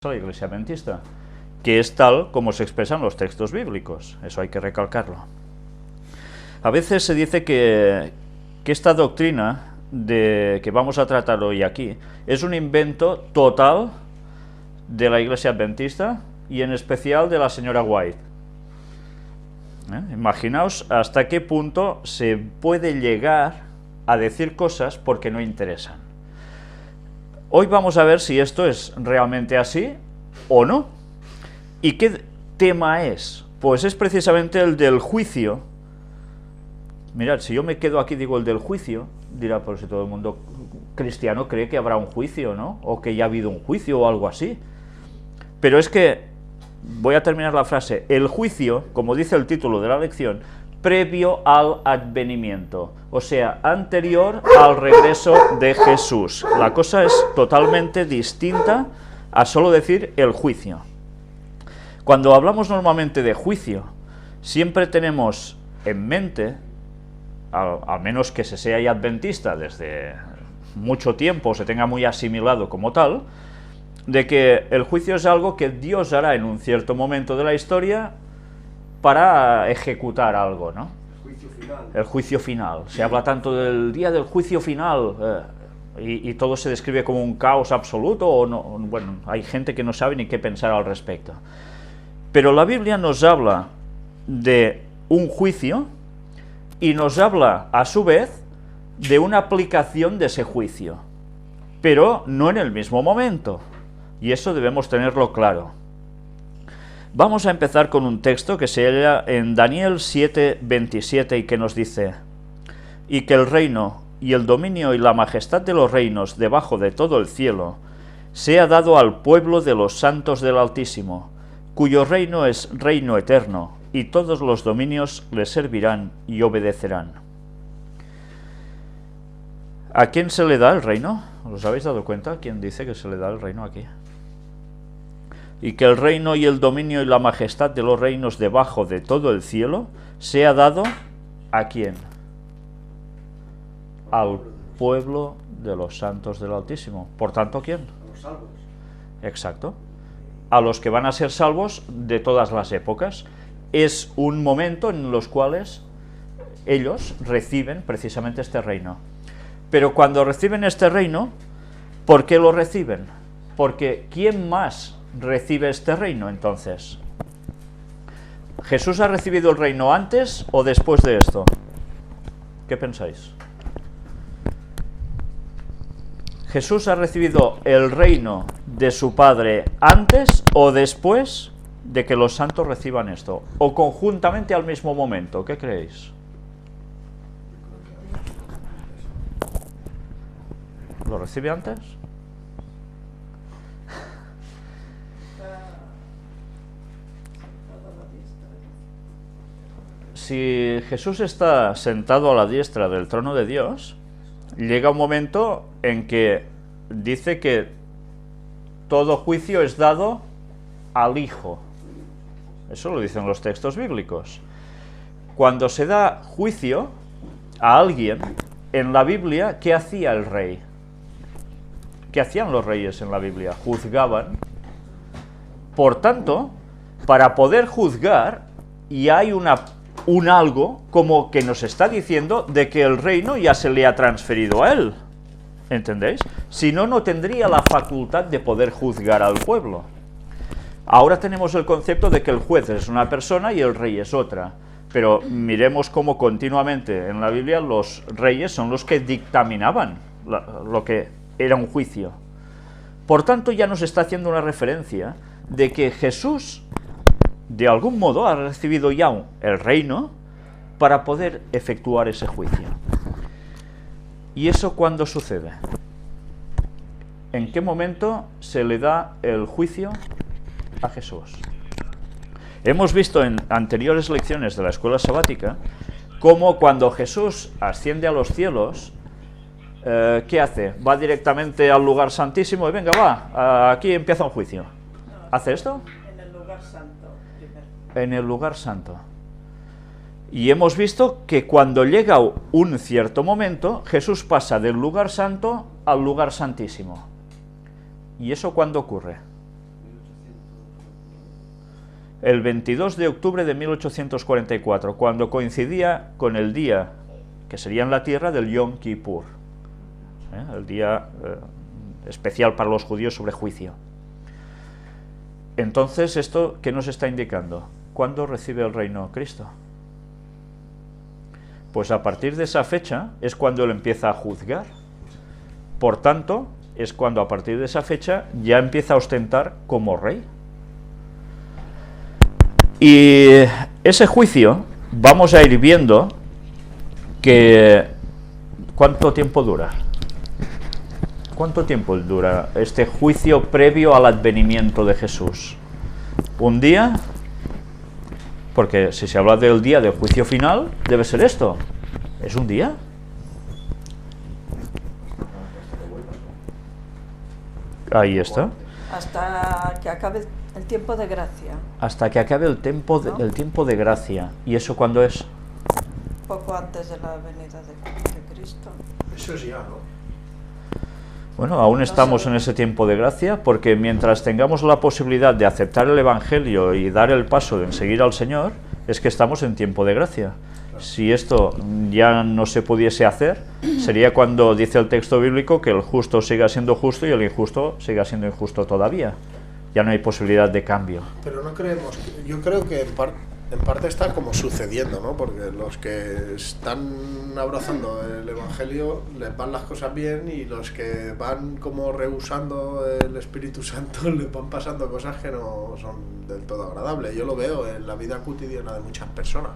a la Iglesia Adventista, que es tal como se expresan los textos bíblicos, eso hay que recalcarlo. A veces se dice que esta doctrina que vamos a tratar hoy aquí es un invento total de la Iglesia Adventista y en especial de la señora White. Imaginaos hasta qué punto se puede llegar a decir cosas porque no interesan. Hoy vamos a ver si esto es realmente así o no. ¿Y qué tema es? Pues es precisamente el del juicio. Mirad, si yo me quedo aquí y digo el del juicio, dirá, por si todo el mundo cristiano cree que habrá un juicio, ¿no? O que ya ha habido un juicio o algo así. Pero es que, voy a terminar la frase, el juicio, como dice el título de la lección, previo al advenimiento, o sea, anterior al regreso de Jesús. La cosa es totalmente distinta a solo decir el juicio. Cuando hablamos normalmente de juicio, siempre tenemos en mente, al menos que se sea ya adventista desde mucho tiempo, se tenga muy asimilado como tal, de que el juicio es algo que Dios hará en un cierto momento de la historia para ejecutar algo, ¿no? El juicio final. El juicio final. Se habla tanto del día del juicio final y todo se describe como un caos absoluto, o no, bueno, hay gente que no sabe ni qué pensar al respecto. Pero la Biblia nos habla de un juicio y nos habla, a su vez, de una aplicación de ese juicio, pero no en el mismo momento, y eso debemos tenerlo claro. Vamos a empezar con un texto que se halla en Daniel 7:27 y que nos dice: y que el reino y el dominio y la majestad de los reinos debajo de todo el cielo sea dado al pueblo de los santos del Altísimo, cuyo reino es reino eterno, y todos los dominios le servirán y obedecerán. ¿A quién se le da el reino? ¿Os habéis dado cuenta? ¿Quién dice que se le da el reino aquí? Y que el reino y el dominio y la majestad de los reinos debajo de todo el cielo sea dado ¿a quién? Al pueblo de los santos del Altísimo. Por tanto, ¿a quién? A los salvos. Exacto. A los que van a ser salvos de todas las épocas. Es un momento en los cuales ellos reciben precisamente este reino. Pero cuando reciben este reino, ¿por qué lo reciben? Porque ¿quién más recibe este reino entonces? ¿Jesús ha recibido el reino antes o después de esto? ¿Qué pensáis? ¿Jesús ha recibido el reino de su Padre antes o después de que los santos reciban esto? ¿O conjuntamente al mismo momento? ¿Qué creéis? ¿Lo recibe antes? Si Jesús está sentado a la diestra del trono de Dios, llega un momento en que dice que todo juicio es dado al Hijo. Eso lo dicen los textos bíblicos. Cuando se da juicio a alguien, en la Biblia, ¿qué hacía el rey? ¿Qué hacían los reyes en la Biblia? Juzgaban. Por tanto, para poder juzgar, y hay un algo como que nos está diciendo de que el reino ya se le ha transferido a él. ¿Entendéis? Si no, no tendría la facultad de poder juzgar al pueblo. Ahora tenemos el concepto de que el juez es una persona y el rey es otra. Pero miremos cómo continuamente en la Biblia los reyes son los que dictaminaban lo que era un juicio. Por tanto, ya nos está haciendo una referencia de que Jesús, de algún modo, ha recibido ya el reino para poder efectuar ese juicio. ¿Y eso cuándo sucede? ¿En qué momento se le da el juicio a Jesús? Hemos visto en anteriores lecciones de la escuela sabática cómo cuando Jesús asciende a los cielos, ¿qué hace? Va directamente al lugar santísimo y venga, va, aquí empieza un juicio. ¿Hace esto? En el lugar santo primero. En el lugar santo. Y hemos visto que cuando llega un cierto momento, Jesús pasa del lugar santo al lugar santísimo. ¿Y eso cuándo ocurre? En el 22 de octubre de 1844, cuando coincidía con el día, que sería en la tierra, del Yom Kippur, el día especial para los judíos sobre juicio. Entonces, ¿esto qué nos está indicando? ¿Cuándo recibe el reino Cristo? Pues a partir de esa fecha es cuando él empieza a juzgar. Por tanto, es cuando a partir de esa fecha ya empieza a ostentar como rey. Y ese juicio vamos a ir viendo que ¿cuánto tiempo dura? ¿Cuánto tiempo dura este juicio previo al advenimiento de Jesús? ¿Un día? Porque si se habla del día del juicio final, debe ser esto. ¿Es un día? Ahí está. Hasta que acabe el tiempo de gracia. Hasta que acabe el tiempo de gracia. ¿Y eso cuándo es? Poco antes de la venida de Cristo. Eso es ya, ¿no? Bueno, aún estamos en ese tiempo de gracia, porque mientras tengamos la posibilidad de aceptar el Evangelio y dar el paso en seguir al Señor, es que estamos en tiempo de gracia. Si esto ya no se pudiese hacer, sería cuando dice el texto bíblico que el justo siga siendo justo y el injusto siga siendo injusto todavía. Ya no hay posibilidad de cambio. Pero no creemos, yo creo que en parte está como sucediendo, ¿no? Porque los que están abrazando el Evangelio les van las cosas bien, y los que van como rehusando el Espíritu Santo les van pasando cosas que no son del todo agradables. Yo lo veo en la vida cotidiana de muchas personas.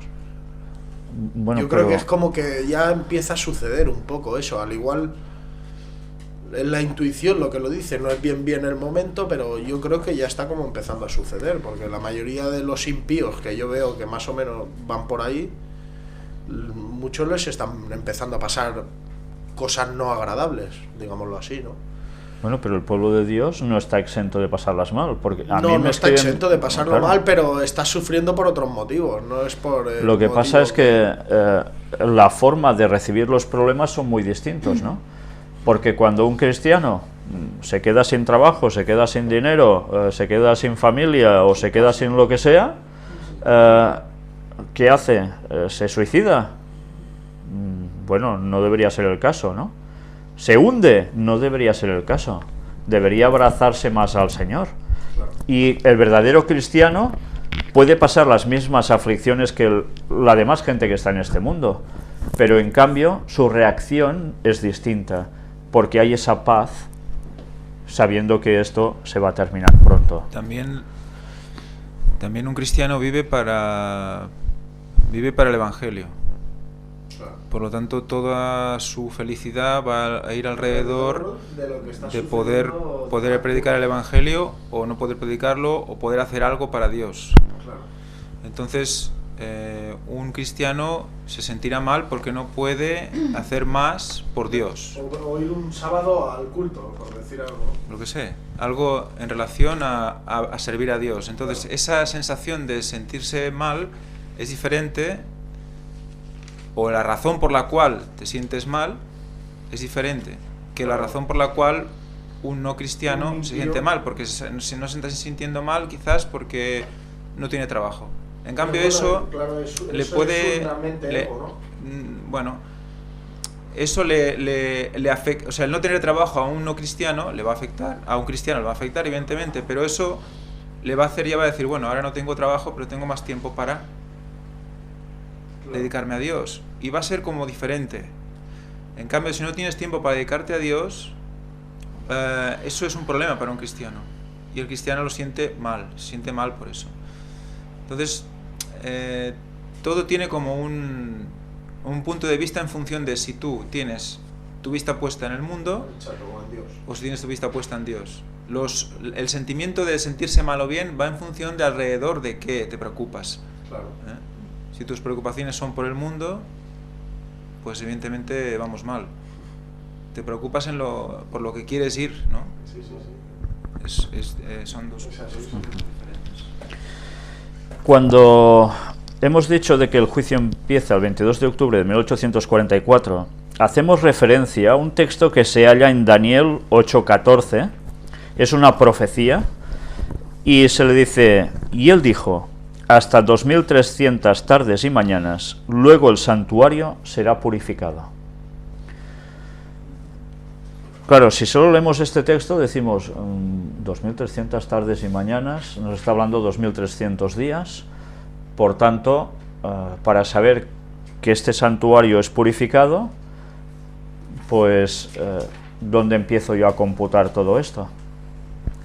Bueno, yo creo que es como que ya empieza a suceder un poco eso, al igual en la intuición lo que lo dice, no es bien el momento, pero yo creo que ya está como empezando a suceder, porque la mayoría de los impíos que yo veo que más o menos van por ahí, muchos les están empezando a pasar cosas no agradables, digámoslo así, ¿no? Bueno, pero el pueblo de Dios no está exento de pasarlas mal, porque a mí no me está exento de pasarlo claro. mal, pero está sufriendo por otros motivos, no es por lo que pasa es que la forma de recibir los problemas son muy distintos, ¿no? Porque cuando un cristiano se queda sin trabajo, se queda sin dinero, se queda sin familia o se queda sin lo que sea, ¿qué hace? ¿Se suicida? Bueno, no debería ser el caso, ¿no? ¿Se hunde? No debería ser el caso. Debería abrazarse más al Señor. Y el verdadero cristiano puede pasar las mismas aflicciones que la demás gente que está en este mundo, pero en cambio su reacción es distinta, porque hay esa paz sabiendo que esto se va a terminar pronto. También un cristiano vive para el Evangelio. Por lo tanto, toda su felicidad va a ir alrededor de poder predicar el Evangelio, o no poder predicarlo, o poder hacer algo para Dios. Entonces, un cristiano se sentirá mal porque no puede hacer más por Dios. O ir un sábado al culto, por decir algo. Lo que sé, algo en relación a servir a Dios. Entonces, esa sensación de sentirse mal es diferente, o la razón por la cual te sientes mal es diferente que la razón por la cual un no cristiano se siente mal, porque si no se está sintiendo mal quizás porque no tiene trabajo. En cambio eso le puede... Bueno, eso le afecta, o sea, el no tener trabajo a un no cristiano le va a afectar, a un cristiano le va a afectar evidentemente, pero eso le va a hacer, ya va a decir, bueno, ahora no tengo trabajo, pero tengo más tiempo para dedicarme a Dios, y va a ser como diferente. En cambio, si no tienes tiempo para dedicarte a Dios, eso es un problema para un cristiano, y el cristiano lo siente mal, se siente mal por eso. Entonces, todo tiene como un punto de vista en función de si tú tienes tu vista puesta en el mundo o si tienes tu vista puesta en Dios. El sentimiento de sentirse mal o bien va en función de alrededor de qué te preocupas. Claro. Si tus preocupaciones son por el mundo, pues evidentemente vamos mal. Te preocupas por lo que quieres ir, ¿no? Sí. Son dos cosas diferentes. Cuando hemos dicho de que el juicio empieza el 22 de octubre de 1844, hacemos referencia a un texto que se halla en Daniel 8:14, es una profecía, y se le dice, y él dijo, hasta 2300 tardes y mañanas, luego el santuario será purificado. Claro, si solo leemos este texto decimos 2300 tardes y mañanas, nos está hablando 2300 días, por tanto, para saber que este santuario es purificado, pues, ¿dónde empiezo yo a computar todo esto?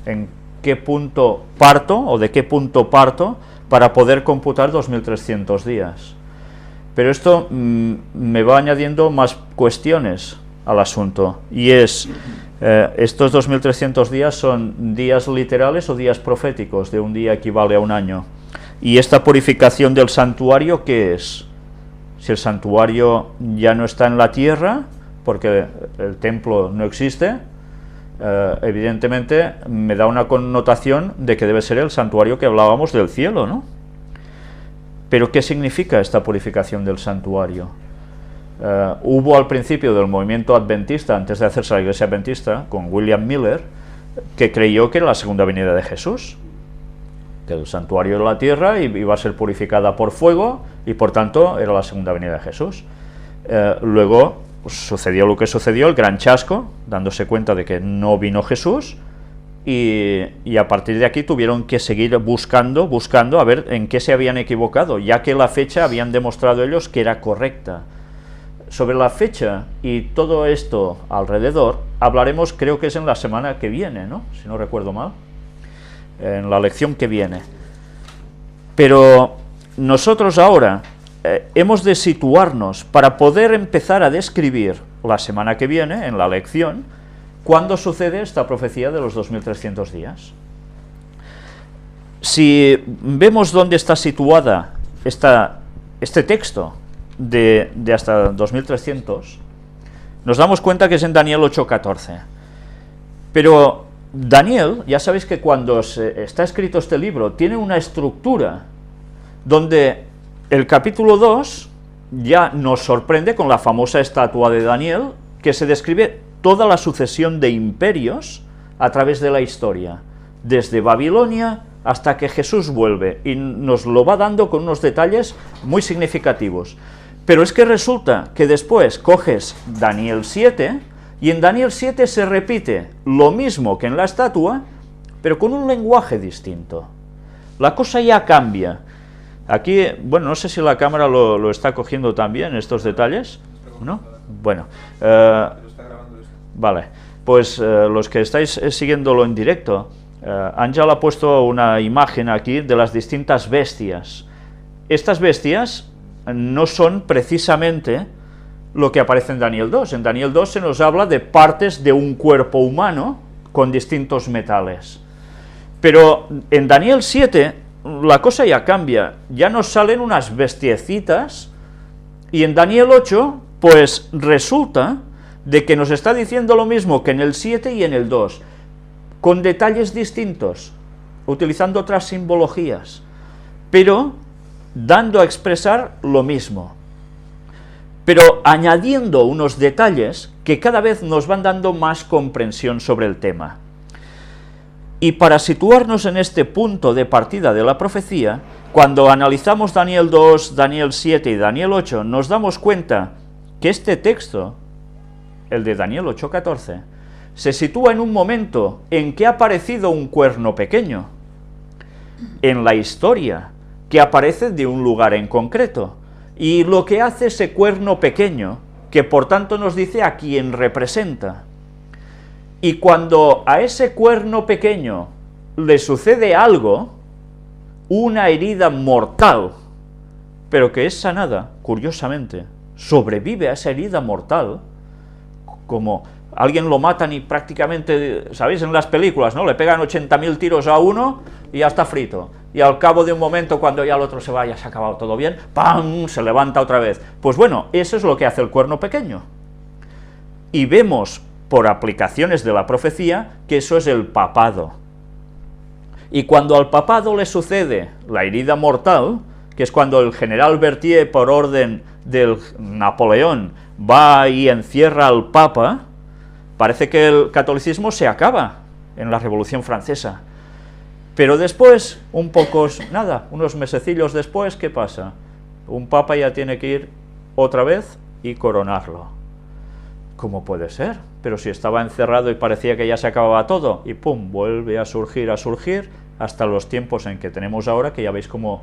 ¿En qué punto parto, o de qué punto parto, para poder computar 2300 días? Pero esto me va añadiendo más cuestiones al asunto, y es, estos 2300 días son días literales o días proféticos, de un día equivale a un año. Y esta purificación del santuario, ¿qué es? Si el santuario ya no está en la tierra, porque el templo no existe, evidentemente me da una connotación de que debe ser el santuario que hablábamos del cielo, ¿no? Pero ¿qué significa esta purificación del santuario? Hubo al principio del movimiento adventista, antes de hacerse la iglesia adventista, con William Miller, que creyó que era la segunda venida de Jesús, que el santuario era la tierra y iba a ser purificada por fuego, y por tanto era la segunda venida de Jesús. Luego sucedió lo que sucedió, el gran chasco, dándose cuenta de que no vino Jesús, y a partir de aquí tuvieron que seguir buscando a ver en qué se habían equivocado, ya que la fecha habían demostrado ellos que era correcta. Sobre la fecha y todo esto alrededor hablaremos, creo que es en la semana que viene, ¿no? Si no recuerdo mal, en la lección que viene. Pero nosotros ahora hemos de situarnos para poder empezar a describir la semana que viene, en la lección, cuándo sucede esta profecía de los 2300 días. Si vemos dónde está situada este texto de hasta 2300, nos damos cuenta que es en Daniel 8:14. Pero Daniel, ya sabéis que cuando está escrito este libro, tiene una estructura donde el capítulo 2 ya nos sorprende con la famosa estatua de Daniel, que se describe toda la sucesión de imperios a través de la historia, desde Babilonia hasta que Jesús vuelve, y nos lo va dando con unos detalles muy significativos. Pero es que resulta que después coges Daniel 7, y en Daniel 7 se repite lo mismo que en la estatua, pero con un lenguaje distinto. La cosa ya cambia. Aquí, bueno, no sé si la cámara lo está cogiendo también, estos detalles, ¿no? Bueno, vale, pues los que estáis siguiéndolo en directo, Ángel ha puesto una imagen aquí de las distintas bestias. Estas bestias no son precisamente lo que aparece en Daniel 2. En Daniel 2 se nos habla de partes de un cuerpo humano con distintos metales. Pero en Daniel 7 la cosa ya cambia, ya nos salen unas bestiecitas, y en Daniel 8 pues resulta de que nos está diciendo lo mismo que en el 7 y en el 2, con detalles distintos, utilizando otras simbologías, pero dando a expresar lo mismo, pero añadiendo unos detalles que cada vez nos van dando más comprensión sobre el tema. Y para situarnos en este punto de partida de la profecía, cuando analizamos Daniel 2, Daniel 7 y Daniel 8, nos damos cuenta que este texto, el de Daniel 8:14, se sitúa en un momento en que ha aparecido un cuerno pequeño, en la historia, que aparece de un lugar en concreto, y lo que hace ese cuerno pequeño, que por tanto nos dice a quién representa. Y cuando a ese cuerno pequeño le sucede algo, una herida mortal, pero que es sanada, curiosamente, sobrevive a esa herida mortal, como alguien lo matan y prácticamente, ¿sabéis? En las películas, ¿no? Le pegan 80.000 tiros a uno y ya está frito. Y al cabo de un momento, cuando ya el otro se va, ya se ha acabado todo bien, ¡pam!, se levanta otra vez. Pues bueno, eso es lo que hace el cuerno pequeño. Y vemos, por aplicaciones de la profecía, que eso es el papado. Y cuando al papado le sucede la herida mortal, que es cuando el general Berthier, por orden del Napoleón, va y encierra al papa, parece que el catolicismo se acaba en la Revolución Francesa. Pero después, unos mesecillos después, ¿qué pasa? Un papa ya tiene que ir otra vez y coronarlo. ¿Cómo puede ser? Pero si estaba encerrado y parecía que ya se acababa todo, y pum, vuelve a surgir, hasta los tiempos en que tenemos ahora, que ya veis cómo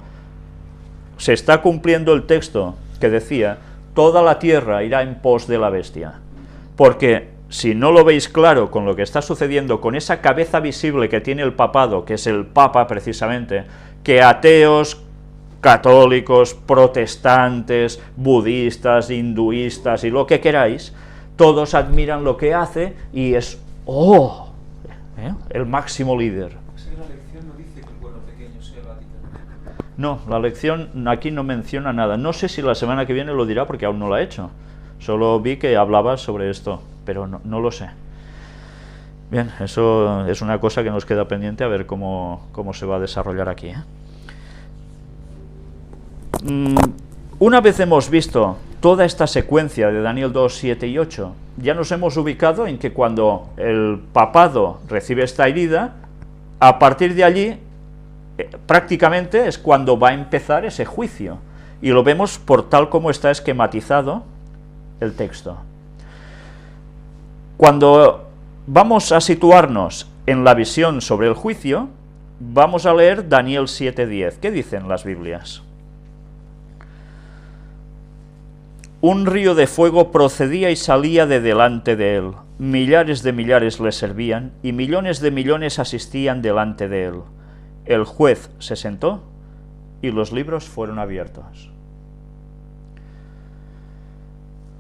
se está cumpliendo el texto que decía, toda la tierra irá en pos de la bestia. Porque si no lo veis claro con lo que está sucediendo, con esa cabeza visible que tiene el papado, que es el papa precisamente, que ateos, católicos, protestantes, budistas, hinduistas y lo que queráis, todos admiran lo que hace y es, el máximo líder. La lección no dice que el pueblo pequeño sea el Vaticano. No, la lección aquí no menciona nada. No sé si la semana que viene lo dirá porque aún no lo ha hecho. Solo vi que hablaba sobre esto, pero no lo sé. Bien, eso es una cosa que nos queda pendiente a ver cómo se va a desarrollar aquí, ¿eh? Una vez hemos visto toda esta secuencia de Daniel 2, 7 y 8, ya nos hemos ubicado en que cuando el papado recibe esta herida, a partir de allí, prácticamente es cuando va a empezar ese juicio. Y lo vemos por tal como está esquematizado el texto. Cuando vamos a situarnos en la visión sobre el juicio, vamos a leer Daniel 7:10. ¿Qué dicen las Biblias? Un río de fuego procedía y salía de delante de él. Millares de millares le servían, y millones de millones asistían delante de él. El juez se sentó, y los libros fueron abiertos.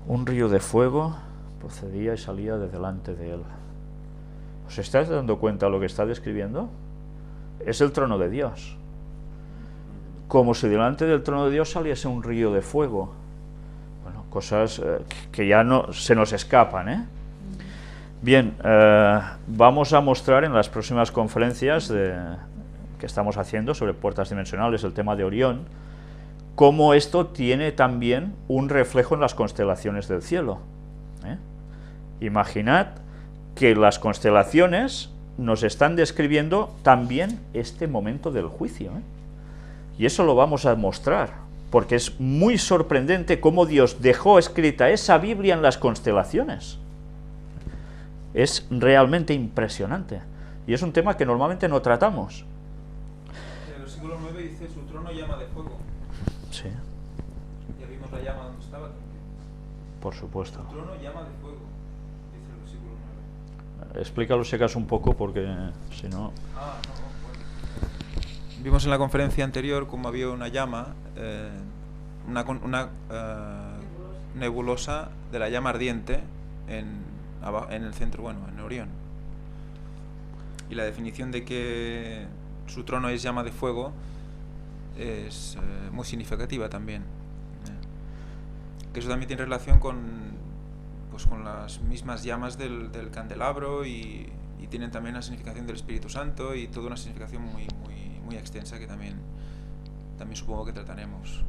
Un río de fuego procedía y salía de delante de él. ¿Os estáis dando cuenta de lo que está describiendo? Es el trono de Dios. Como si delante del trono de Dios saliese un río de fuego. Bueno, cosas que ya no se nos escapan, ¿eh? Bien, vamos a mostrar en las próximas conferencias que estamos haciendo sobre puertas dimensionales, el tema de Orión, cómo esto tiene también un reflejo en las constelaciones del cielo, ¿eh? Imaginad que las constelaciones nos están describiendo también este momento del juicio, ¿eh? Y eso lo vamos a mostrar, porque es muy sorprendente cómo Dios dejó escrita esa Biblia en las constelaciones. Es realmente impresionante. Y es un tema que normalmente no tratamos. En el versículo 9 dice, su trono llama de fuego. Sí. Ya vimos la llama donde estaba también. Por supuesto. Su trono llama de fuego, dice el versículo 9. Explícalo si acaso un poco, porque si no... Vimos en la conferencia anterior cómo había una llama, una nebulosa de la llama ardiente en el centro, en Orión. Y la definición de que su trono es llama de fuego es muy significativa también. Que eso también tiene relación con las mismas llamas del candelabro y tienen también la significación del Espíritu Santo y toda una significación muy extensa que también supongo que trataremos.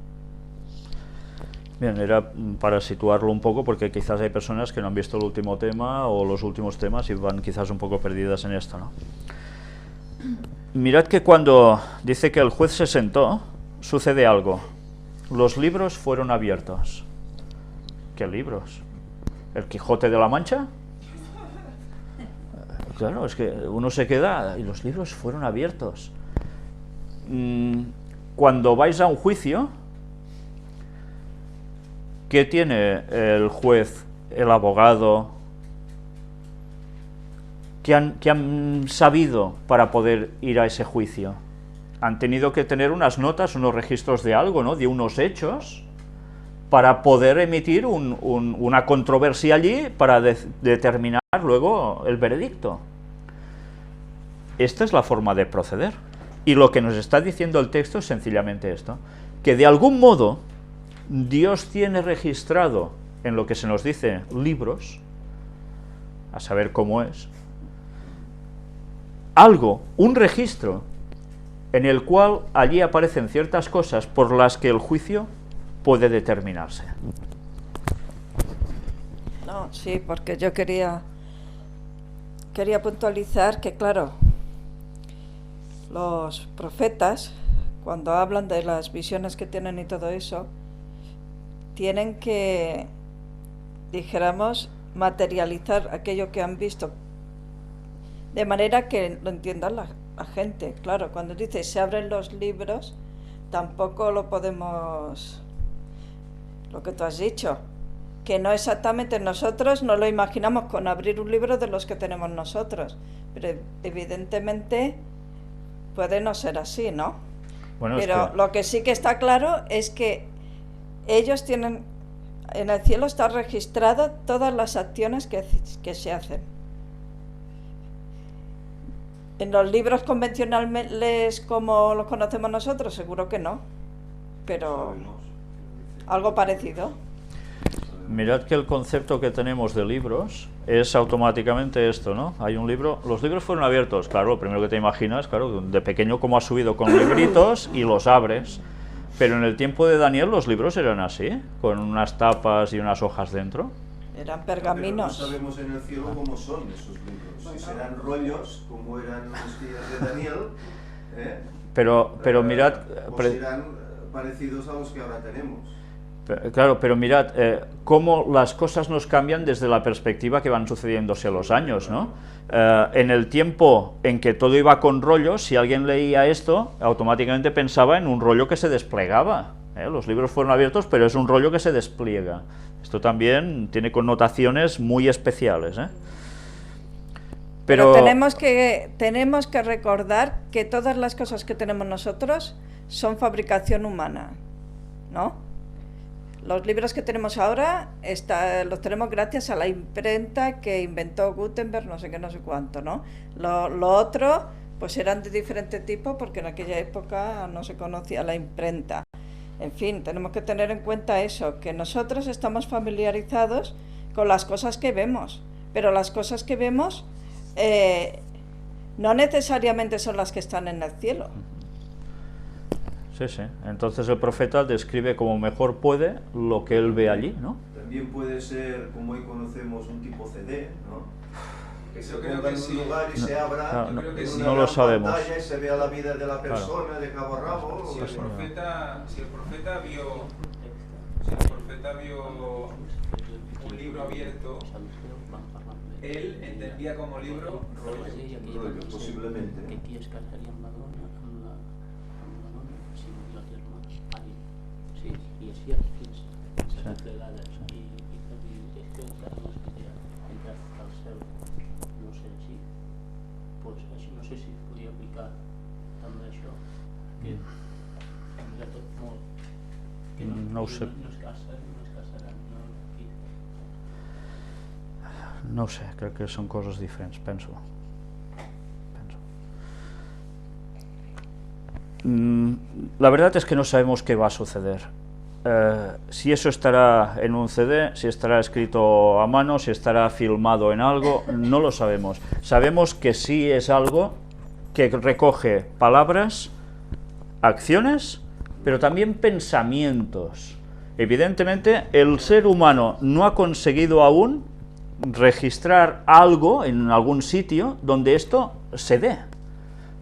Bien, era para situarlo un poco, porque quizás hay personas que no han visto el último tema o los últimos temas y van quizás un poco perdidas en esto, ¿no? Mirad que cuando dice que el juez se sentó, sucede algo. Los libros fueron abiertos. ¿Qué libros? ¿El Quijote de la Mancha? Claro, es que uno se queda y los libros fueron abiertos. Cuando vais a un juicio, ¿qué tiene el juez, el abogado? ¿Qué han sabido para poder ir a ese juicio? Han tenido que tener unas notas, unos registros de algo, ¿no? De unos hechos, para poder emitir una controversia allí para determinar luego el veredicto. Esta es la forma de proceder. Y lo que nos está diciendo el texto es sencillamente esto, que de algún modo Dios tiene registrado en lo que se nos dice libros, a saber cómo es, algo, un registro, en el cual allí aparecen ciertas cosas por las que el juicio puede determinarse. No, sí, porque yo quería puntualizar que, claro, los profetas, cuando hablan de las visiones que tienen y todo eso, tienen que, dijéramos, materializar aquello que han visto, de manera que lo entienda la gente. Claro, cuando dice se abren los libros, tampoco lo podemos, lo que tú has dicho, que no exactamente nosotros no lo imaginamos con abrir un libro de los que tenemos nosotros, pero evidentemente puede no ser así, ¿no? Bueno, Pero lo que sí que está claro es que ellos tienen, en el cielo está registrado todas las acciones que se hacen. En los libros convencionales como los conocemos nosotros, seguro que no, pero algo parecido. Mirad que el concepto que tenemos de libros es automáticamente esto, ¿no? Hay un libro, los libros fueron abiertos, claro, lo primero que te imaginas, claro, de pequeño cómo has subido con libritos y los abres, pero en el tiempo de Daniel los libros eran así, con unas tapas y unas hojas dentro. Eran Pero pergaminos. no sabemos en el cielo cómo son esos libros, si serán rollos, como eran los días de Daniel, Pero mirad, o serán parecidos a los que ahora tenemos. claro, pero mirad cómo las cosas nos cambian desde la perspectiva que van sucediéndose los años, ¿no? En el tiempo en que todo iba con rollos, si alguien leía esto, automáticamente pensaba en un rollo que se desplegaba. Los libros fueron abiertos, pero es un rollo que se despliega. Esto también tiene connotaciones muy especiales, ¿eh? Pero tenemos que recordar que todas las cosas que tenemos nosotros son fabricación humana, ¿no? Los libros que tenemos ahora los tenemos gracias a la imprenta que inventó Gutenberg, no sé qué, no sé cuánto, ¿no? Lo otro, pues eran de diferente tipo porque en aquella época no se conocía la imprenta. En fin, tenemos que tener en cuenta eso, que nosotros estamos familiarizados con las cosas que vemos, pero las cosas que vemos no necesariamente son las que están en el cielo. Sí, sí. Entonces el profeta describe como mejor puede lo que él ve allí, ¿no? También puede ser, como hoy conocemos, un tipo CD, ¿no? Que se Yo creo ponga que en un sí. lugar y se abra No, creo que en sí. una no lo gran sabemos. pantalla y se vea la vida de la persona de cabo a rabo. Si o el sea, profeta vio un libro abierto, él entendía como libro rollo. rollo, posiblemente. Que qui es casaria amb la dona, amb la dona, si no hi ha terme, sí, i així fins a plegades, i que dir, és que encara no es queria entrar al cel, no sé si, pues així no sé si es podria aplicar també això, que canvia tot molt, que No ho sé. no es casen, no es casaran, no, No ho sé, crec que són coses diferents, penso. La verdad es que no sabemos qué va a suceder. Si eso estará en un CD, si estará escrito a mano, si estará filmado en algo, no lo sabemos. Sabemos que sí es algo que recoge palabras, acciones, pero también pensamientos. Evidentemente, el ser humano no ha conseguido aún registrar algo en algún sitio donde esto se dé.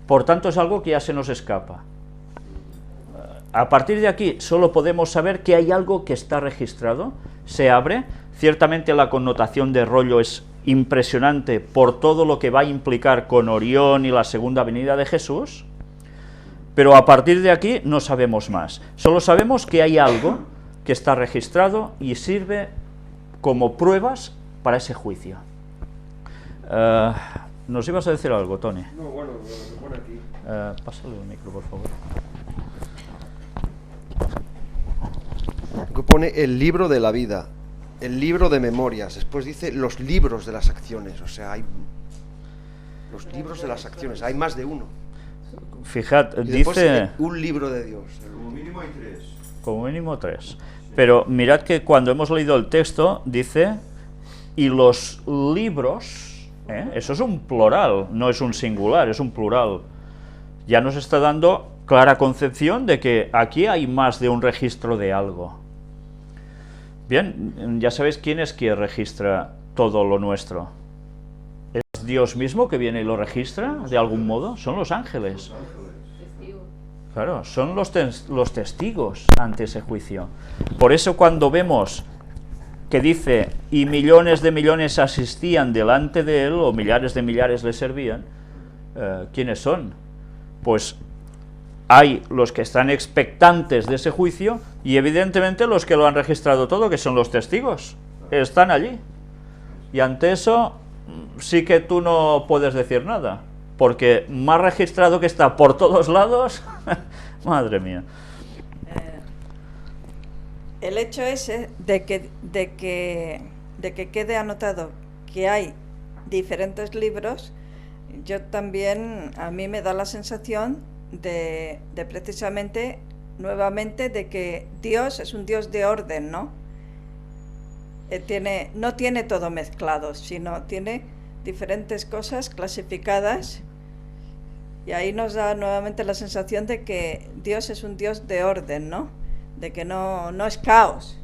Por tanto, es algo que ya se nos escapa. A partir de aquí, solo podemos saber que hay algo que está registrado, se abre. Ciertamente la connotación de rollo es impresionante por todo lo que va a implicar con Orión y la segunda venida de Jesús, pero a partir de aquí no sabemos más. Solo sabemos que hay algo que está registrado y sirve como pruebas para ese juicio. ¿Nos ibas a decir algo, Tony? No, bueno, lo que pone aquí. Pásale el micro, por favor. Que pone el libro de la vida, el libro de memorias, después dice los libros de las acciones, o sea, hay los libros de las acciones, hay más de uno. Fijad, Y después, dice un libro de Dios. Como mínimo hay 3. como mínimo 3. Pero mirad que cuando hemos leído el texto, dice, y los libros, eso es un plural, no es un singular, es un plural. Ya nos está dando clara concepción de que aquí hay más de un registro de algo. Bien, ya sabéis quién es quien registra todo lo nuestro. Es es Dios mismo que viene y lo registra de algún modo? Son los ángeles. Claro, son los testigos ante ese juicio. Por eso cuando vemos que dice, y millones de millones asistían delante de él, o millares de millares le servían, ¿quiénes son? Pues hay los que están expectantes de ese juicio, y evidentemente los que lo han registrado todo, que son los testigos, están allí. Y ante eso sí que tú no puedes decir nada, porque más registrado que está por todos lados, madre mía. El hecho ese de que quede anotado que hay diferentes libros, yo también, a mí me da la sensación de precisamente, nuevamente, de que Dios es un Dios de orden, ¿no? No tiene todo mezclado, sino tiene diferentes cosas clasificadas, y ahí nos da nuevamente la sensación de que Dios es un Dios de orden, ¿no? De que no es caos,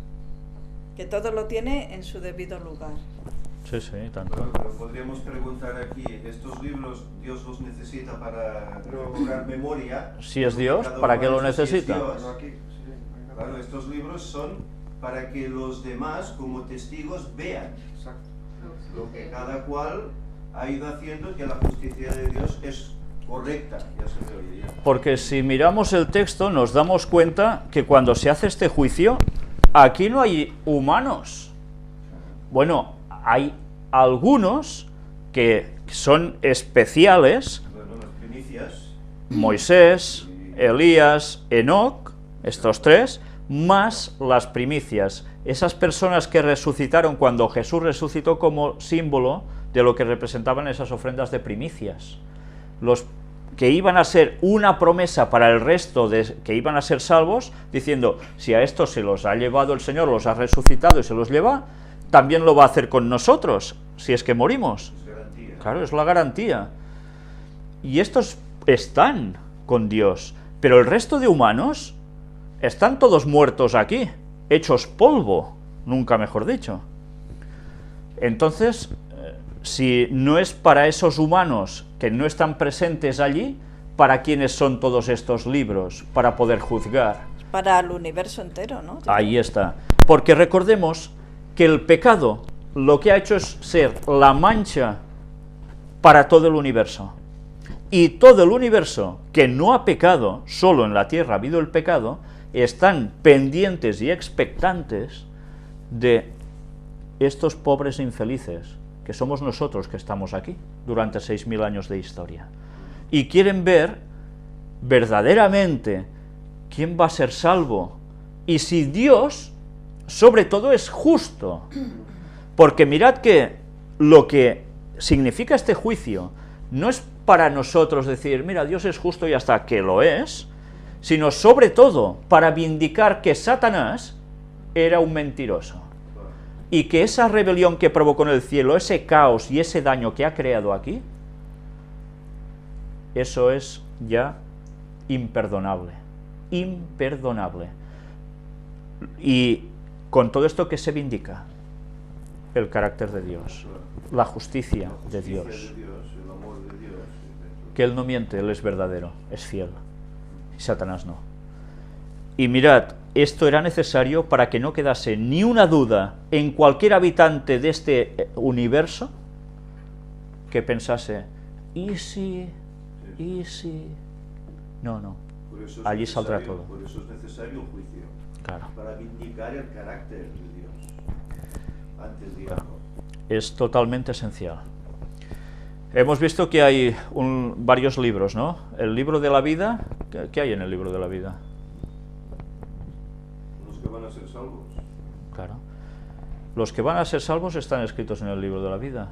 que todo lo tiene en su debido lugar. Sí, sí, tanto. Bueno, pero podríamos preguntar aquí, ¿estos libros Dios los necesita para cobrar memoria? Si es Dios, Cada ¿para uno qué de lo esos, si es necesita? Dios. Claro, estos libros son para que los demás, como testigos, vean lo que cada cual ha ido haciendo, que la justicia de Dios es correcta, ya se me oye ya. Porque si miramos el texto nos damos cuenta que cuando se hace este juicio, aquí no hay humanos. Bueno, hay algunos que son especiales, Bueno, las primicias, Moisés, Elías, Enoc, estos tres, más las primicias, esas personas que resucitaron cuando Jesús resucitó, como símbolo de lo que representaban esas ofrendas de primicias. Los que iban a ser una promesa para el resto, que iban a ser salvos, diciendo, si a estos se los ha llevado el Señor, los ha resucitado y se los lleva, también lo va a hacer con nosotros, si es que morimos. es garantía. Claro, es la garantía. Y estos están con Dios, pero el resto de humanos están todos muertos aquí, hechos polvo, nunca mejor dicho. Entonces, si no es para esos humanos que no están presentes allí, ¿para quiénes son todos estos libros? Para poder juzgar. Para el universo entero, ¿no? Ahí está. Porque recordemos que el pecado lo que ha hecho es ser la mancha para todo el universo. Y todo el universo que no ha pecado, solo en la tierra ha habido el pecado, están pendientes y expectantes de estos pobres infelices, que somos nosotros que estamos aquí durante 6.000 años de historia. Y quieren ver verdaderamente quién va a ser salvo y si Dios, sobre todo, es justo. Porque mirad que lo que significa este juicio no es para nosotros decir, mira, Dios es justo y hasta que lo es, sino sobre todo para vindicar que Satanás era un mentiroso. Y que esa rebelión que provocó en el cielo, ese caos y ese daño que ha creado aquí, eso es ya imperdonable. Imperdonable. Y con todo esto, ¿qué se vindica? El carácter de Dios, la justicia de Dios. El amor de Dios. Que Él no miente, Él es verdadero, es fiel. Y Satanás no. Y mirad, esto era necesario para que no quedase ni una duda en cualquier habitante de este universo que pensase, ¿y si? ¿Y si? No, no. Por eso es Allí saldrá necesario- todo. Por eso es necesario un juicio, Claro. para vindicar el carácter de Dios antes de Claro. algo. Es totalmente esencial. Hemos visto que hay varios libros, ¿no? El libro de la vida, ¿qué hay en el libro de la vida? Los que van a ser salvos. Claro. Los que van a ser salvos están escritos en el libro de la vida.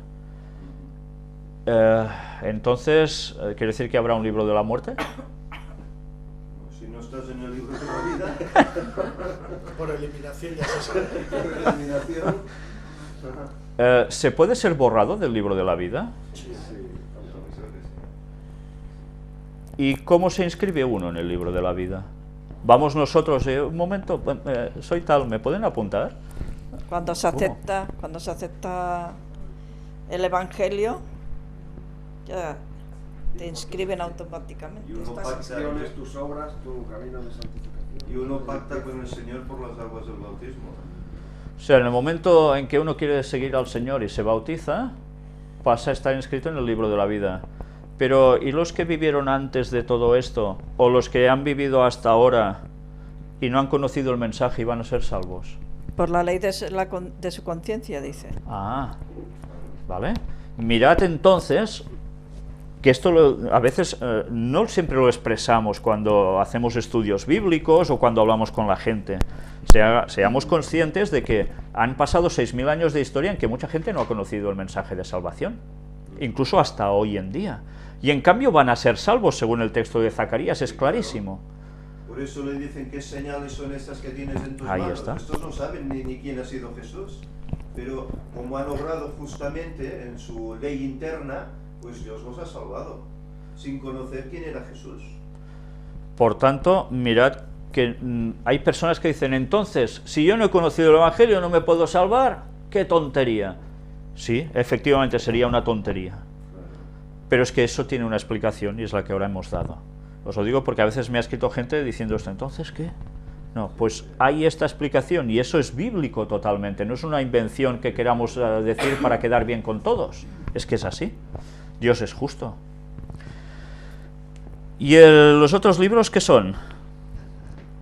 Entonces, ¿quiere decir que habrá un libro de la muerte? Si no estás en el libro de la vida, Por eliminación ya se sabe. por eliminación. ¿Se puede ser borrado del libro de la vida? Sí, autorizar que sí. ¿Y cómo se inscribe uno en el libro de la vida? Vamos nosotros, un momento, soy tal, ¿me pueden apuntar? Cuando se acepta el Evangelio, ya te inscriben automáticamente. Y uno Estás- pacta, Acciones, tus obras, tu camino de santificación. y uno pacta con el Señor por las aguas del bautismo. O sea, en el momento en que uno quiere seguir al Señor y se bautiza, pasa a estar inscrito en el libro de la vida. Pero, ¿y los que vivieron antes de todo esto? ¿O los que han vivido hasta ahora y no han conocido el mensaje y van a ser salvos? Por la ley de su conciencia, dice. Ah, vale. Mirad entonces que esto a veces no siempre lo expresamos cuando hacemos estudios bíblicos o cuando hablamos con la gente. Seamos conscientes de que han pasado 6.000 años de historia en que mucha gente no ha conocido el mensaje de salvación, incluso hasta hoy en día. Y en cambio van a ser salvos, según el texto de Zacarías, es clarísimo. Por eso le dicen qué señales son estas que tienes en tus Ahí manos. está. Estos no saben ni quién ha sido Jesús. Pero como han obrado justamente en su ley interna, pues Dios los ha salvado, sin conocer quién era Jesús. Por tanto, mirad que hay personas que dicen, entonces, si yo no he conocido el Evangelio, ¿no me puedo salvar? ¡Qué tontería! Sí, efectivamente sería una tontería. Pero es que eso tiene una explicación y es la que ahora hemos dado. Os lo digo porque a veces me ha escrito gente diciendo esto, ¿entonces qué? No, pues hay esta explicación y eso es bíblico totalmente, no es una invención que queramos decir para quedar bien con todos, es que es así, Dios es justo. ¿Y los otros libros qué son?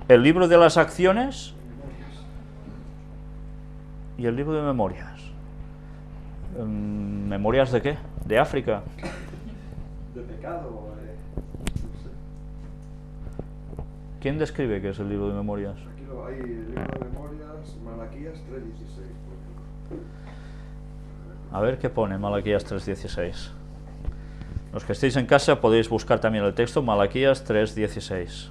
El libro de las acciones y el libro de memorias. ¿Memorias de qué? ¿De África? De pecado. ¿Quién describe qué es el libro de memorias? Aquí hay el libro de memorias, Malaquías 3:16. A ver qué pone Malaquías 3:16. Los que estéis en casa podéis buscar también el texto, Malaquías 3:16.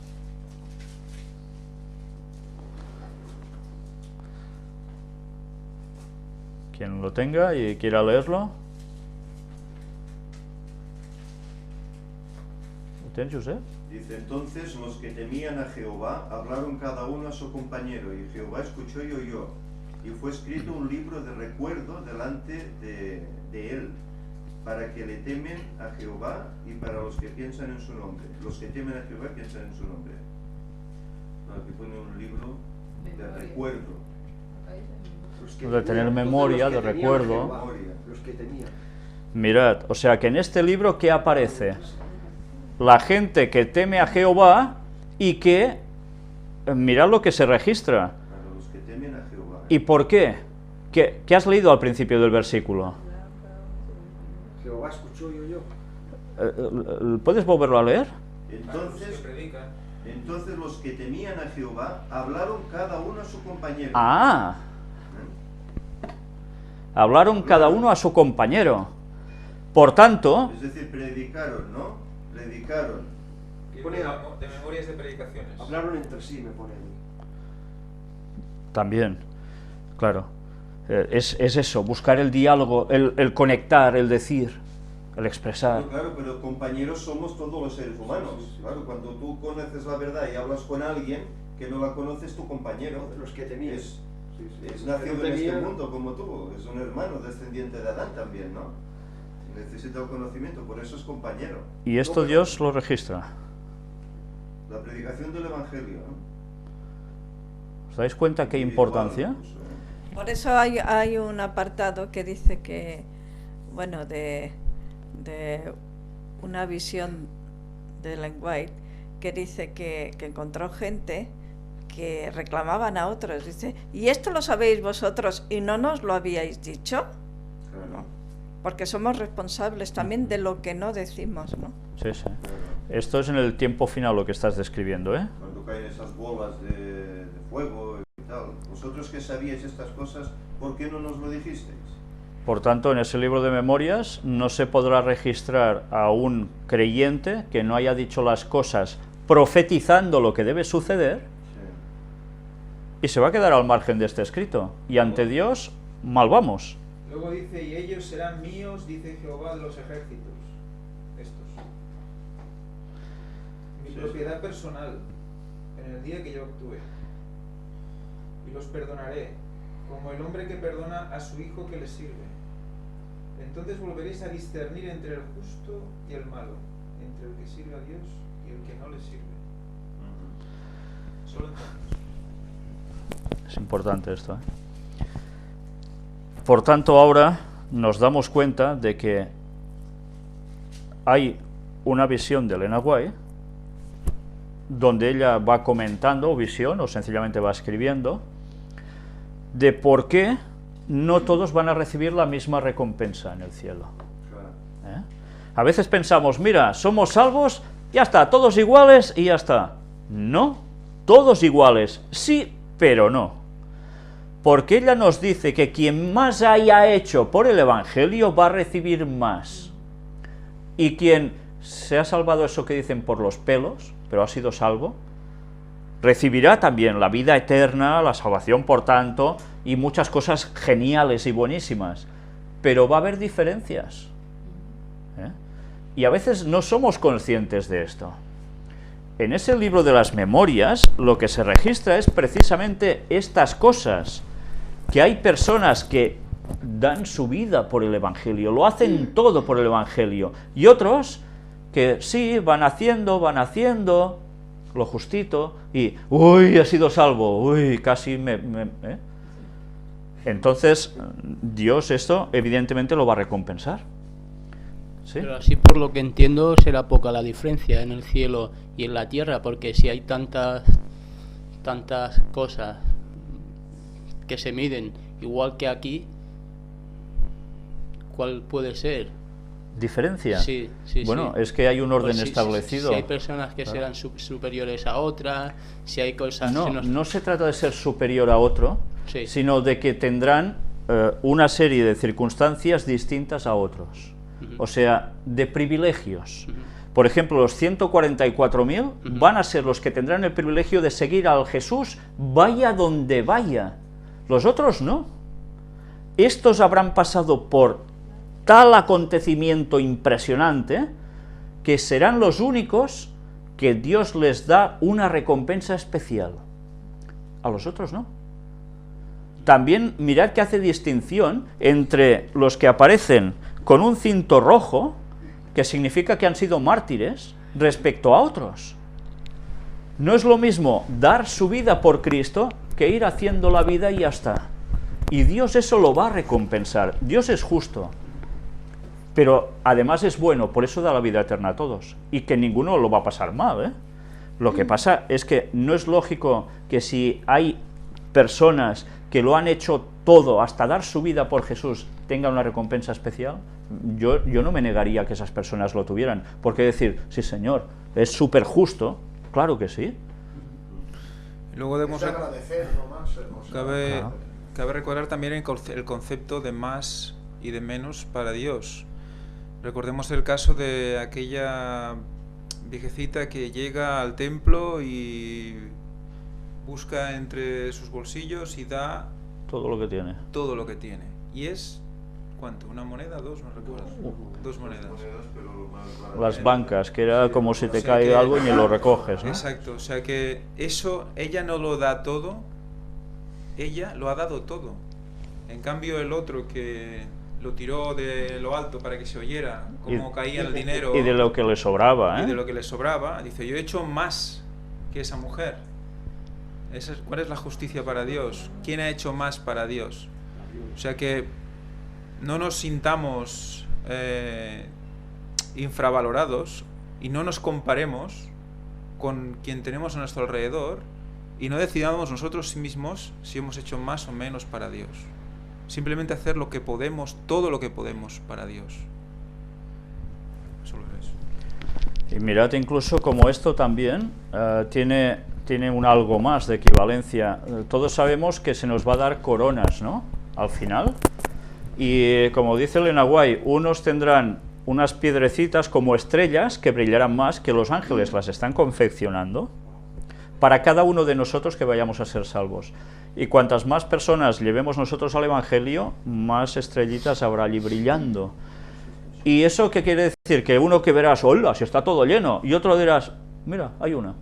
Quien lo tenga y quiera leerlo. ¿Lo tienes, Josep? Dice, entonces los que temían a Jehová hablaron cada uno a su compañero, y Jehová escuchó y oyó, y fue escrito un libro de recuerdo delante de él, para que le temen a Jehová y para los que piensan en su nombre. Los que temen a Jehová piensan en su nombre. Aquí pone un libro de recuerdo. De tener memoria, de recuerdo. Los que tenían. Mirad, o sea que en este libro, ¿qué aparece? La gente que teme a Jehová y que, mirad lo que se registra. Para los que temen a Jehová. ¿Y por qué? ¿Qué has leído al principio del versículo? Jehová escuchó y oyó. ¿Puedes volverlo a leer? Entonces los que temían a Jehová hablaron cada uno a su compañero. Ah, hablaron cada uno a su compañero. Por tanto, Es decir, predicaron, ¿no? Predicaron. De memorias de predicaciones. Hablaron entre sí, me pone ahí. también, claro, es eso, buscar el diálogo, el conectar, el decir, el expresar. Claro, pero compañeros somos todos los seres humanos. Claro, cuando tú conoces la verdad y hablas con alguien que no la conoces, tu compañero Los que temían. es Sí. nacido en este mundo como tú, es un hermano descendiente de Adán también, ¿no? Necesita el conocimiento, por eso es compañero. Y esto Dios lo registra. La predicación del Evangelio, ¿no? ¿Os dais cuenta qué importancia? Por eso hay un apartado que dice que, bueno, de una visión de Ellen White, que dice que encontró gente que reclamaban a otros. Dice, ¿y esto lo sabéis vosotros y no nos lo habíais dicho? Claro. Porque somos responsables también de lo que no decimos, ¿no? Sí, sí. Esto es en el tiempo final lo que estás describiendo, ¿eh? Cuando caen esas bolas de fuego y tal. Vosotros que sabíais estas cosas, ¿por qué no nos lo dijisteis? Por tanto, en ese libro de memorias no se podrá registrar a un creyente que no haya dicho las cosas profetizando lo que debe suceder y se va a quedar al margen de este escrito. Y ante Dios, mal vamos. Luego dice, y ellos serán míos, dice Jehová de los ejércitos. Estos. Mi propiedad personal, en el día que yo actúe. Y los perdonaré, como el hombre que perdona a su hijo que le sirve. Entonces volveréis a discernir entre el justo y el malo, entre el que sirve a Dios y el que no le sirve. Solo entonces. Es importante esto, ¿eh? Por tanto, ahora nos damos cuenta de que hay una visión de Elena White donde ella va comentando visión o sencillamente va escribiendo de por qué no todos van a recibir la misma recompensa en el cielo. ¿Eh? A veces pensamos, mira, somos salvos, ya está, todos iguales y ya está. No, todos iguales, sí, pero no. Porque ella nos dice que quien más haya hecho por el Evangelio va a recibir más. Y quien se ha salvado, eso que dicen, por los pelos, pero ha sido salvo, recibirá también la vida eterna, la salvación por tanto, y muchas cosas geniales y buenísimas. Pero va a haber diferencias. ¿Eh? Y a veces no somos conscientes de esto. En ese libro de las memorias, lo que se registra es precisamente estas cosas, que hay personas que dan su vida por el Evangelio, lo hacen todo por el Evangelio, y otros que sí, van haciendo lo justito, y uy, he sido salvo, uy, casi ¿eh? Entonces, Dios esto evidentemente lo va a recompensar. ¿Sí? Pero así, por lo que entiendo, será poca la diferencia en el cielo y en la tierra, porque si hay tantas cosas que se miden igual que aquí, ¿cuál puede ser? ¿Diferencia? Sí. Bueno, es que hay un orden Pues establecido. Si hay personas que serán superiores a otras, si hay cosas... No se trata de ser superior a otro, Sí. sino de que tendrán una serie de circunstancias distintas a otros. O sea, de privilegios. Por ejemplo, los 144.000 van a ser los que tendrán el privilegio de seguir al Jesús vaya donde vaya. Los otros no. Estos habrán pasado por tal acontecimiento impresionante que serán los únicos que Dios les da una recompensa especial. A los otros no. También mirad que hace distinción entre los que aparecen con un cinto rojo, que significa que han sido mártires, respecto a otros. No es lo mismo dar su vida por Cristo que ir haciendo la vida y ya está. Y Dios eso lo va a recompensar. Dios es justo, pero además es bueno, por eso da la vida eterna a todos. Y que ninguno lo va a pasar mal, ¿eh? Lo que pasa es que no es lógico que si hay personas que lo han hecho todo, hasta dar su vida por Jesús, tengan una recompensa especial. Yo no me negaría que esas personas lo tuvieran, porque decir, sí señor, es súper justo, claro que sí. Luego debemos Es agradecer nomás, o sea, cabe recordar también el concepto de más y de menos para Dios. Recordemos el caso de aquella viejecita que llega al templo y busca entre sus bolsillos y da Todo lo que tiene. todo lo que tiene. Y es, ¿cuánto? ¿Una moneda? ¿Dos? No recuerdo. Dos monedas. Las bancas, que era como si te O sea cae que- algo y ni lo recoges, ¿no? Exacto, o sea que eso, ella no lo da todo, ella lo ha dado todo. En cambio el otro que lo tiró de lo alto para que se oyera cómo caía el dinero Y de lo que le sobraba, y ¿eh? de lo que le sobraba, dice, yo he hecho más que esa mujer. ¿Cuál es la justicia para Dios? ¿Quién ha hecho más para Dios? O sea que no nos sintamos infravalorados y no nos comparemos con quien tenemos a nuestro alrededor y no decidamos nosotros mismos si hemos hecho más o menos para Dios. Simplemente hacer lo que podemos, todo lo que podemos para Dios. Solo eso. Y mirad incluso como esto también tiene un algo más de equivalencia. Todos sabemos que se nos va a dar coronas, ¿no? Al final. Y como dice Elena White, unos tendrán unas piedrecitas como estrellas que brillarán más, que los ángeles las están confeccionando para cada uno de nosotros que vayamos a ser salvos. Y cuantas más personas llevemos nosotros al Evangelio, más estrellitas habrá allí brillando. ¿Y eso qué quiere decir? Que uno que verás, hola, si está todo lleno, y otro dirás, mira, hay una.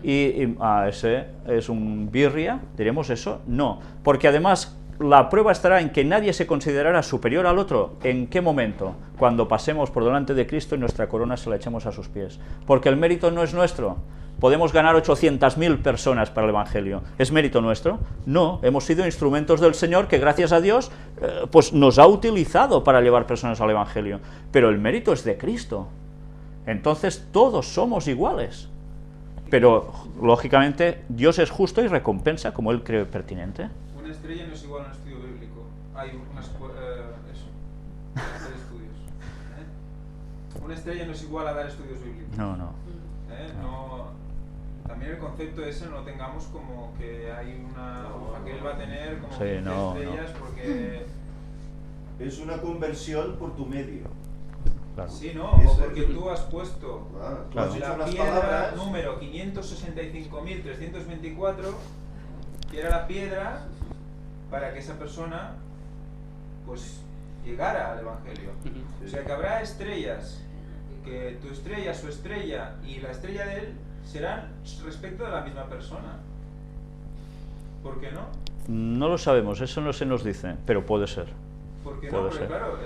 Ese es un birria, ¿diremos eso? No, porque además la prueba estará en que nadie se considerará superior al otro. ¿En qué momento? Cuando pasemos por delante de Cristo y nuestra corona se la echemos a sus pies. Porque el mérito no es nuestro. Podemos ganar 800.000 personas para el Evangelio. ¿Es mérito nuestro? No, hemos sido instrumentos del Señor que gracias a Dios pues nos ha utilizado para llevar personas al Evangelio. Pero el mérito es de Cristo. Entonces todos somos iguales. Pero, lógicamente, Dios es justo y recompensa como Él cree pertinente. Una estrella no es igual a un estudio bíblico. Hay eso, hacer estudios. Una estrella no es igual a dar estudios bíblicos. No. No. También el concepto ese no lo tengamos como que hay aquel va a tener como 15 estrellas porque... Es una conversión por tu medio. Claro. Sí, ¿no? O porque tú has puesto Claro. la piedra número 565.324, que era la piedra para que esa persona pues llegara al Evangelio. O sea que habrá estrellas, que tu estrella, su estrella y la estrella de él serán respecto de la misma persona. ¿Por qué no? No lo sabemos, eso no se nos dice, pero puede ser. ¿Por qué Puede no? Porque ser. claro,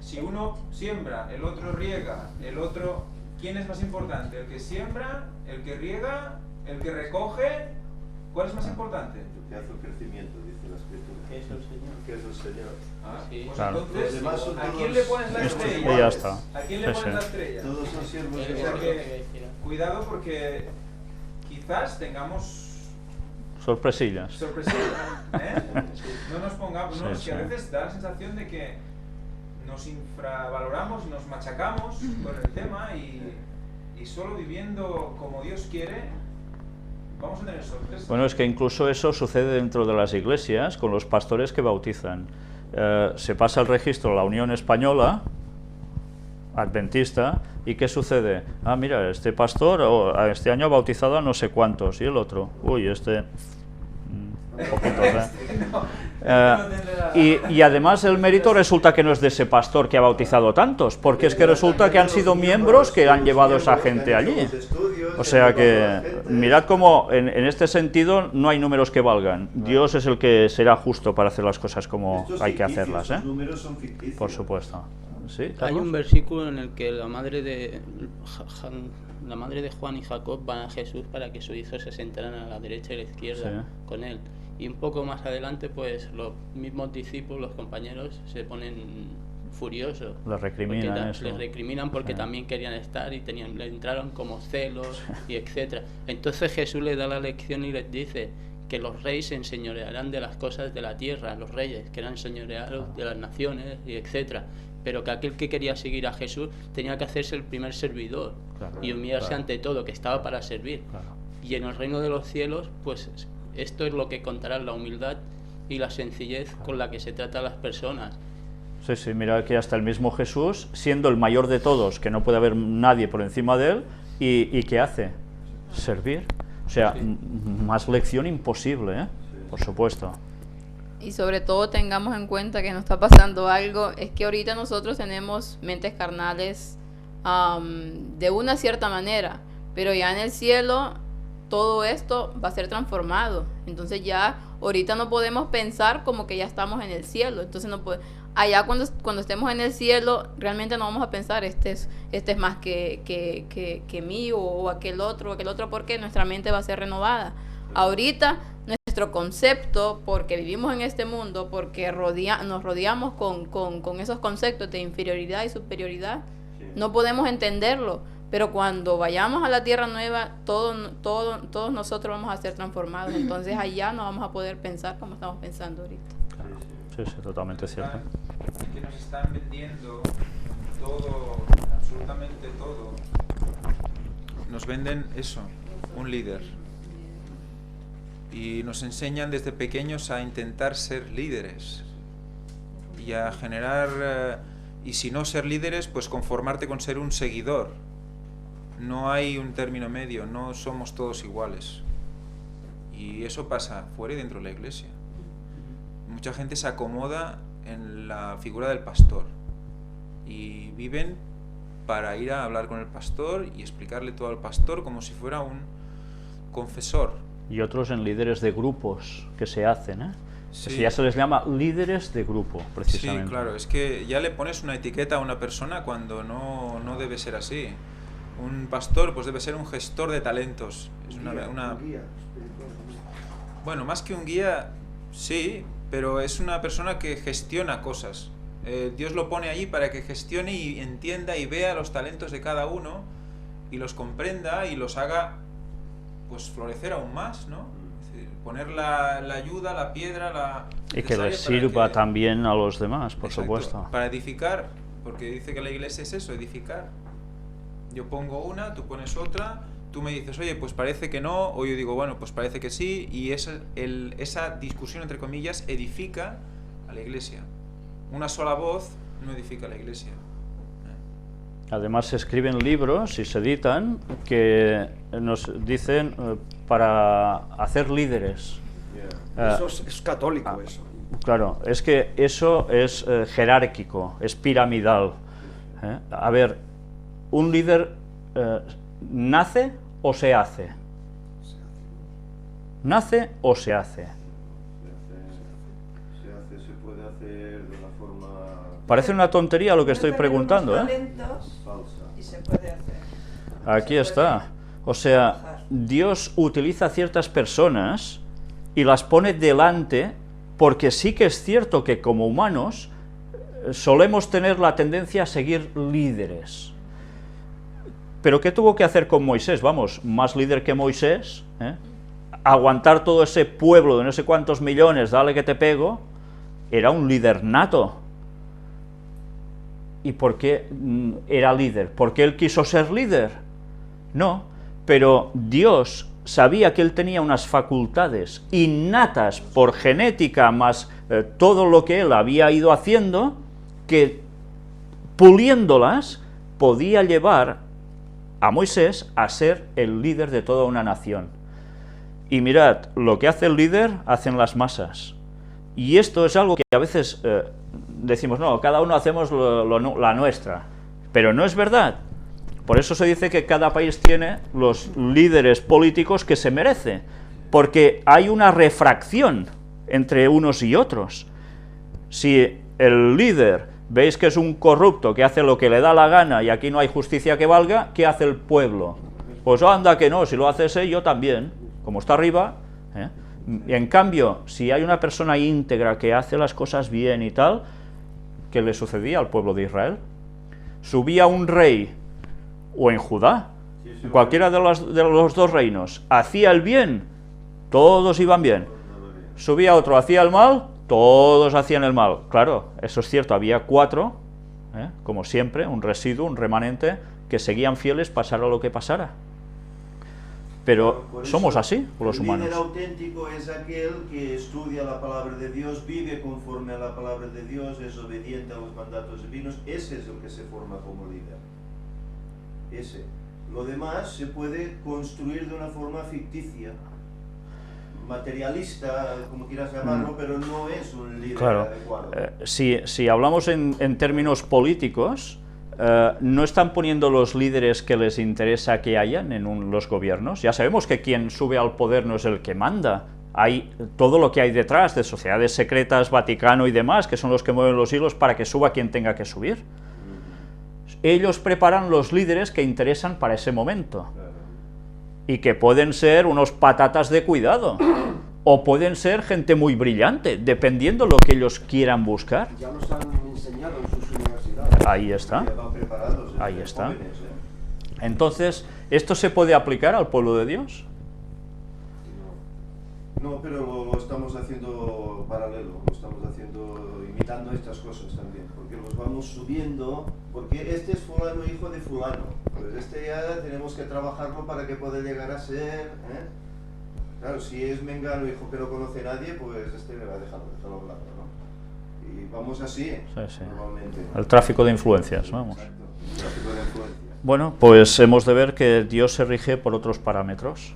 si uno siembra, el otro riega, el otro... ¿Quién es más importante? ¿El que siembra, el que riega, el que recoge? ¿Cuál es más importante? El que hace el crecimiento, dice la Escritura. ¿Qué es el Señor? Que es el Señor. Sí. Pues Claro. entonces, Los demás son ¿a todos quién le pones la siervos estrella? Y ya está. ¿A quién le Sí, pones sí. la estrella? Todos son siervos de Es Dios. lo que Porque, iba a decir. cuidado porque quizás tengamos Sorpresillas. sorpresillas, No nos pongamos, Sí, no, es que a sí. veces da la sensación de que nos infravaloramos, nos machacamos con el tema y solo viviendo como Dios quiere vamos a tener sorpresas. Bueno, es que incluso eso sucede dentro de las iglesias con los pastores que bautizan. Se pasa el registro a la Unión Española Adventista, ¿y qué sucede? Ah, mira, este pastor este año ha bautizado a no sé cuántos, y el otro, poquitos, y además el mérito resulta que no es de ese pastor que ha bautizado tantos, porque es que resulta que han sido miembros que han llevado a esa gente allí. O sea que mirad cómo en este sentido no hay números que valgan. Dios es el que será justo para hacer las cosas como hay que hacerlas, Los números son ficticios. por supuesto. ¿Sí, Hay Carlos? un versículo en el que la madre de Juan y Jacob van a Jesús para que sus hijos se sentaran a la derecha y a la izquierda Sí. con él. Y un poco más adelante, pues los mismos discípulos, los compañeros, se ponen furiosos. Les recriminan porque eso. les recriminan porque Sí. también querían estar y le entraron como celos y etcétera. Entonces Jesús les da la lección y les dice que los reyes se enseñorearán de las cosas de la tierra, los reyes que eran enseñoreados de las naciones y etcétera. Pero que aquel que quería seguir a Jesús tenía que hacerse el primer servidor Claro, y humillarse claro. ante todo, que estaba para servir. Claro. Y en el reino de los cielos, pues esto es lo que contará la humildad y la sencillez con la que se trata a las personas. Sí, sí, mira que hasta el mismo Jesús, siendo el mayor de todos, que no puede haber nadie por encima de él, ¿y qué hace? Servir. O sea, Sí. Más lección imposible, ¿eh? Por supuesto. Y sobre todo tengamos en cuenta que nos está pasando algo, es que ahorita nosotros tenemos mentes carnales de una cierta manera, pero ya en el cielo todo esto va a ser transformado. Entonces ya ahorita no podemos pensar como que ya estamos en el cielo. Entonces allá cuando estemos en el cielo realmente no vamos a pensar este es más que mí o aquel otro, porque nuestra mente va a ser renovada. Ahorita nuestro concepto, porque vivimos en este mundo, porque nos rodeamos con esos conceptos de inferioridad y superioridad, no podemos entenderlo, pero cuando vayamos a la tierra nueva, todos nosotros vamos a ser transformados, entonces allá no vamos a poder pensar como estamos pensando ahorita. Claro. Sí, sí, totalmente cierto. Que nos están vendiendo todo, absolutamente todo. Nos venden eso, un líder. Y nos enseñan desde pequeños a intentar ser líderes y a generar, y si no ser líderes, pues conformarte con ser un seguidor. No hay un término medio, no somos todos iguales. Y eso pasa fuera y dentro de la iglesia. Mucha gente se acomoda en la figura del pastor y viven para ir a hablar con el pastor y explicarle todo al pastor como si fuera un confesor. Y otros en líderes de grupos que se hacen, ¿eh? Sí. Ya se les llama líderes de grupo, precisamente. Sí, claro, es que ya le pones una etiqueta a una persona cuando no debe ser así. Un pastor pues debe ser un gestor de talentos. Es Un guía espiritual. Bueno, más que un guía, sí, pero es una persona que gestiona cosas. Dios lo pone allí para que gestione y entienda y vea los talentos de cada uno y los comprenda y los haga pues florecer aún más, ¿no? Es decir, poner la ayuda, la piedra, y que les sirva también a los demás, por supuesto. Para edificar, porque dice que la iglesia es eso, edificar. Yo pongo una, tú pones otra, tú me dices, oye, pues parece que no, o yo digo, bueno, pues parece que sí, y esa discusión, entre comillas, edifica a la iglesia. Una sola voz no edifica a la iglesia. Además se escriben libros y se editan que nos dicen para hacer líderes. Eso es católico, eso. Claro, es que eso es jerárquico, es piramidal. A ver, ¿un líder nace o se hace? ¿Nace o se hace? Se puede hacer de una forma... Parece una tontería lo que estoy preguntando, Y se puede hacer. Aquí está. O sea, Dios utiliza ciertas personas y las pone delante porque sí que es cierto que como humanos solemos tener la tendencia a seguir líderes. Pero ¿qué tuvo que hacer con Moisés? Vamos, más líder que Moisés, aguantar todo ese pueblo de no sé cuántos millones, dale que te pego, era un líder nato. ¿Y por qué era líder? ¿Por qué él quiso ser líder? No, pero Dios sabía que él tenía unas facultades innatas por genética, más todo lo que él había ido haciendo, que puliéndolas podía llevar a Moisés a ser el líder de toda una nación. Y mirad, lo que hace el líder, hacen las masas. Y esto es algo que a veces decimos, no, cada uno hacemos la nuestra, pero no es verdad. Por eso se dice que cada país tiene los líderes políticos que se merece, porque hay una refracción entre unos y otros. Si el líder veis que es un corrupto que hace lo que le da la gana y aquí no hay justicia que valga, ¿qué hace el pueblo? Pues anda que no, si lo hace ese, yo también, como está arriba. Y en cambio, si hay una persona íntegra que hace las cosas bien y tal, ¿qué le sucedía al pueblo de Israel? Subía un rey, o en Judá, en cualquiera de los dos reinos, hacía el bien, todos iban bien. Subía otro, hacía el mal, todos hacían el mal. Claro, eso es cierto, había 4, como siempre, un residuo, un remanente, que seguían fieles pasara lo que pasara. Pero somos así, los humanos. El líder auténtico es aquel que estudia la palabra de Dios, vive conforme a la palabra de Dios, es obediente a los mandatos divinos. Ese es el que se forma como líder. Ese. Lo demás se puede construir de una forma ficticia, materialista, como quieras llamarlo, pero no es un líder adecuado. Si hablamos en términos políticos, no están poniendo los líderes que les interesa que hayan en los gobiernos. Ya sabemos que quien sube al poder no es el que manda. Hay todo lo que hay detrás de sociedades secretas, Vaticano y demás, que son los que mueven los hilos para que suba quien tenga que subir. Ellos preparan los líderes que interesan para ese momento. Y que pueden ser unos patatas de cuidado. O pueden ser gente muy brillante, dependiendo lo que ellos quieran buscar. Ya nos han enseñado en sus universidades. Ahí está. Ahí está. Entonces, ¿esto se puede aplicar al pueblo de Dios? No, pero lo estamos haciendo paralelo, lo estamos haciendo imitando estas cosas también, porque los vamos subiendo, porque este es fulano hijo de fulano, pues este ya tenemos que trabajarlo para que pueda llegar a ser, Claro, si es mengano hijo que no conoce a nadie, pues este le va a dejarlo hablar, ¿no? Y vamos así, normalmente. El tráfico de influencias, vamos. Exacto, el tráfico de influencias. Bueno, pues hemos de ver que Dios se rige por otros parámetros.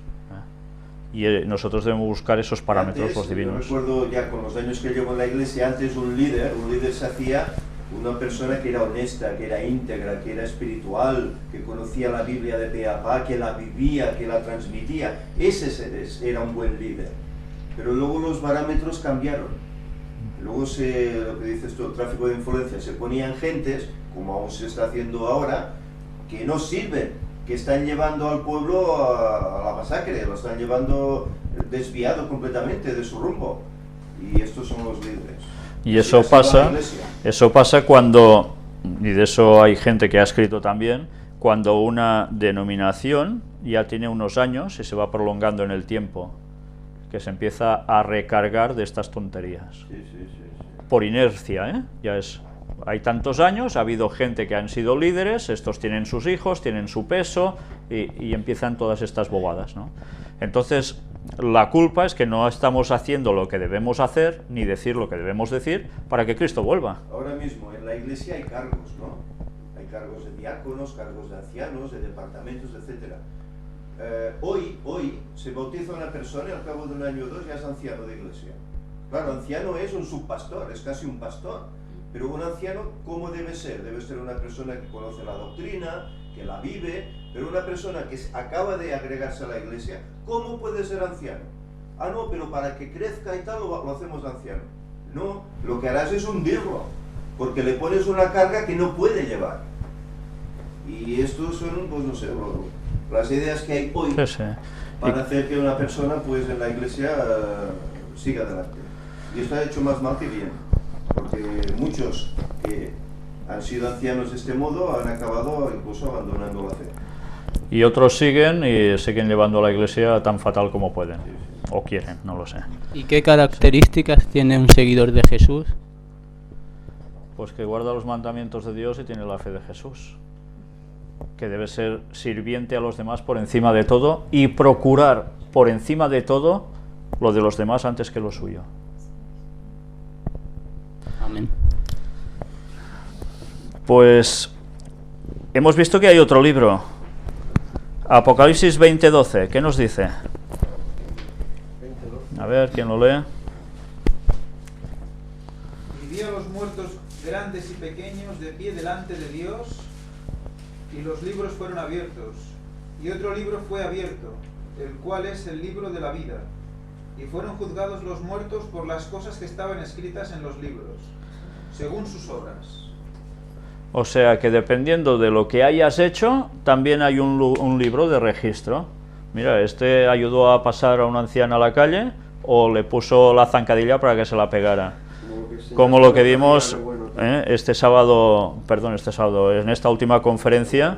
Y nosotros debemos buscar esos parámetros, antes, los divinos. Yo recuerdo ya con los años que llevo en la iglesia, antes un líder se hacía una persona que era honesta, que era íntegra, que era espiritual, que conocía la Biblia de pe a pa, que la vivía, que la transmitía. Ese era un buen líder. pero luego los parámetros cambiaron. Luego lo que dices tú, el tráfico de influencia, se ponían gentes, como aún se está haciendo ahora, que no sirven, que están llevando al pueblo a la masacre, lo están llevando desviado completamente de su rumbo. Y estos son los líderes. Y eso pasa cuando, y de eso hay gente que ha escrito también, cuando una denominación ya tiene unos años y se va prolongando en el tiempo, que se empieza a recargar de estas tonterías. Sí. Por inercia, ¿eh? Ya hay tantos años, ha habido gente que han sido líderes, estos tienen sus hijos, tienen su peso y empiezan todas estas bobadas, ¿no? Entonces, la culpa es que no estamos haciendo lo que debemos hacer, ni decir lo que debemos decir, para que Cristo vuelva. Ahora mismo en la iglesia hay cargos, ¿no? Hay cargos de diáconos, cargos de ancianos, de departamentos, etc. Hoy se bautiza una persona y al cabo de un año o dos ya es anciano de iglesia. Claro, anciano es un subpastor, es casi un pastor. Pero un anciano, ¿cómo debe ser? Debe ser una persona que conoce la doctrina, que la vive, pero una persona que acaba de agregarse a la iglesia, ¿cómo puede ser anciano? Ah, no, pero para que crezca y tal lo hacemos anciano. No, lo que harás es hundirlo, porque le pones una carga que no puede llevar. Y estos son, pues no sé, las ideas que hay hoy para hacer que una persona, pues en la iglesia, siga adelante. Y esto ha hecho más mal que bien, porque muchos que han sido ancianos de este modo han acabado incluso abandonando la fe. Y otros siguen y siguen llevando a la iglesia tan fatal como pueden, o quieren, no lo sé. ¿Y qué características tiene un seguidor de Jesús? Pues que guarda los mandamientos de Dios y tiene la fe de Jesús, que debe ser sirviente a los demás por encima de todo y procurar por encima de todo lo de los demás antes que lo suyo. Amén. Pues hemos visto que hay otro libro, Apocalipsis 20:12. ¿Qué nos dice? A ver, ¿quién lo lee? Y vi a los muertos grandes y pequeños de pie delante de Dios, y los libros fueron abiertos. Y otro libro fue abierto, el cual es el libro de la vida. Y fueron juzgados los muertos por las cosas que estaban escritas en los libros, según sus obras. O sea que dependiendo de lo que hayas hecho, también hay un libro de registro. Mira, este ayudó a pasar a una anciana a la calle o le puso la zancadilla para que se la pegara. Como lo que vimos este sábado, en esta última conferencia,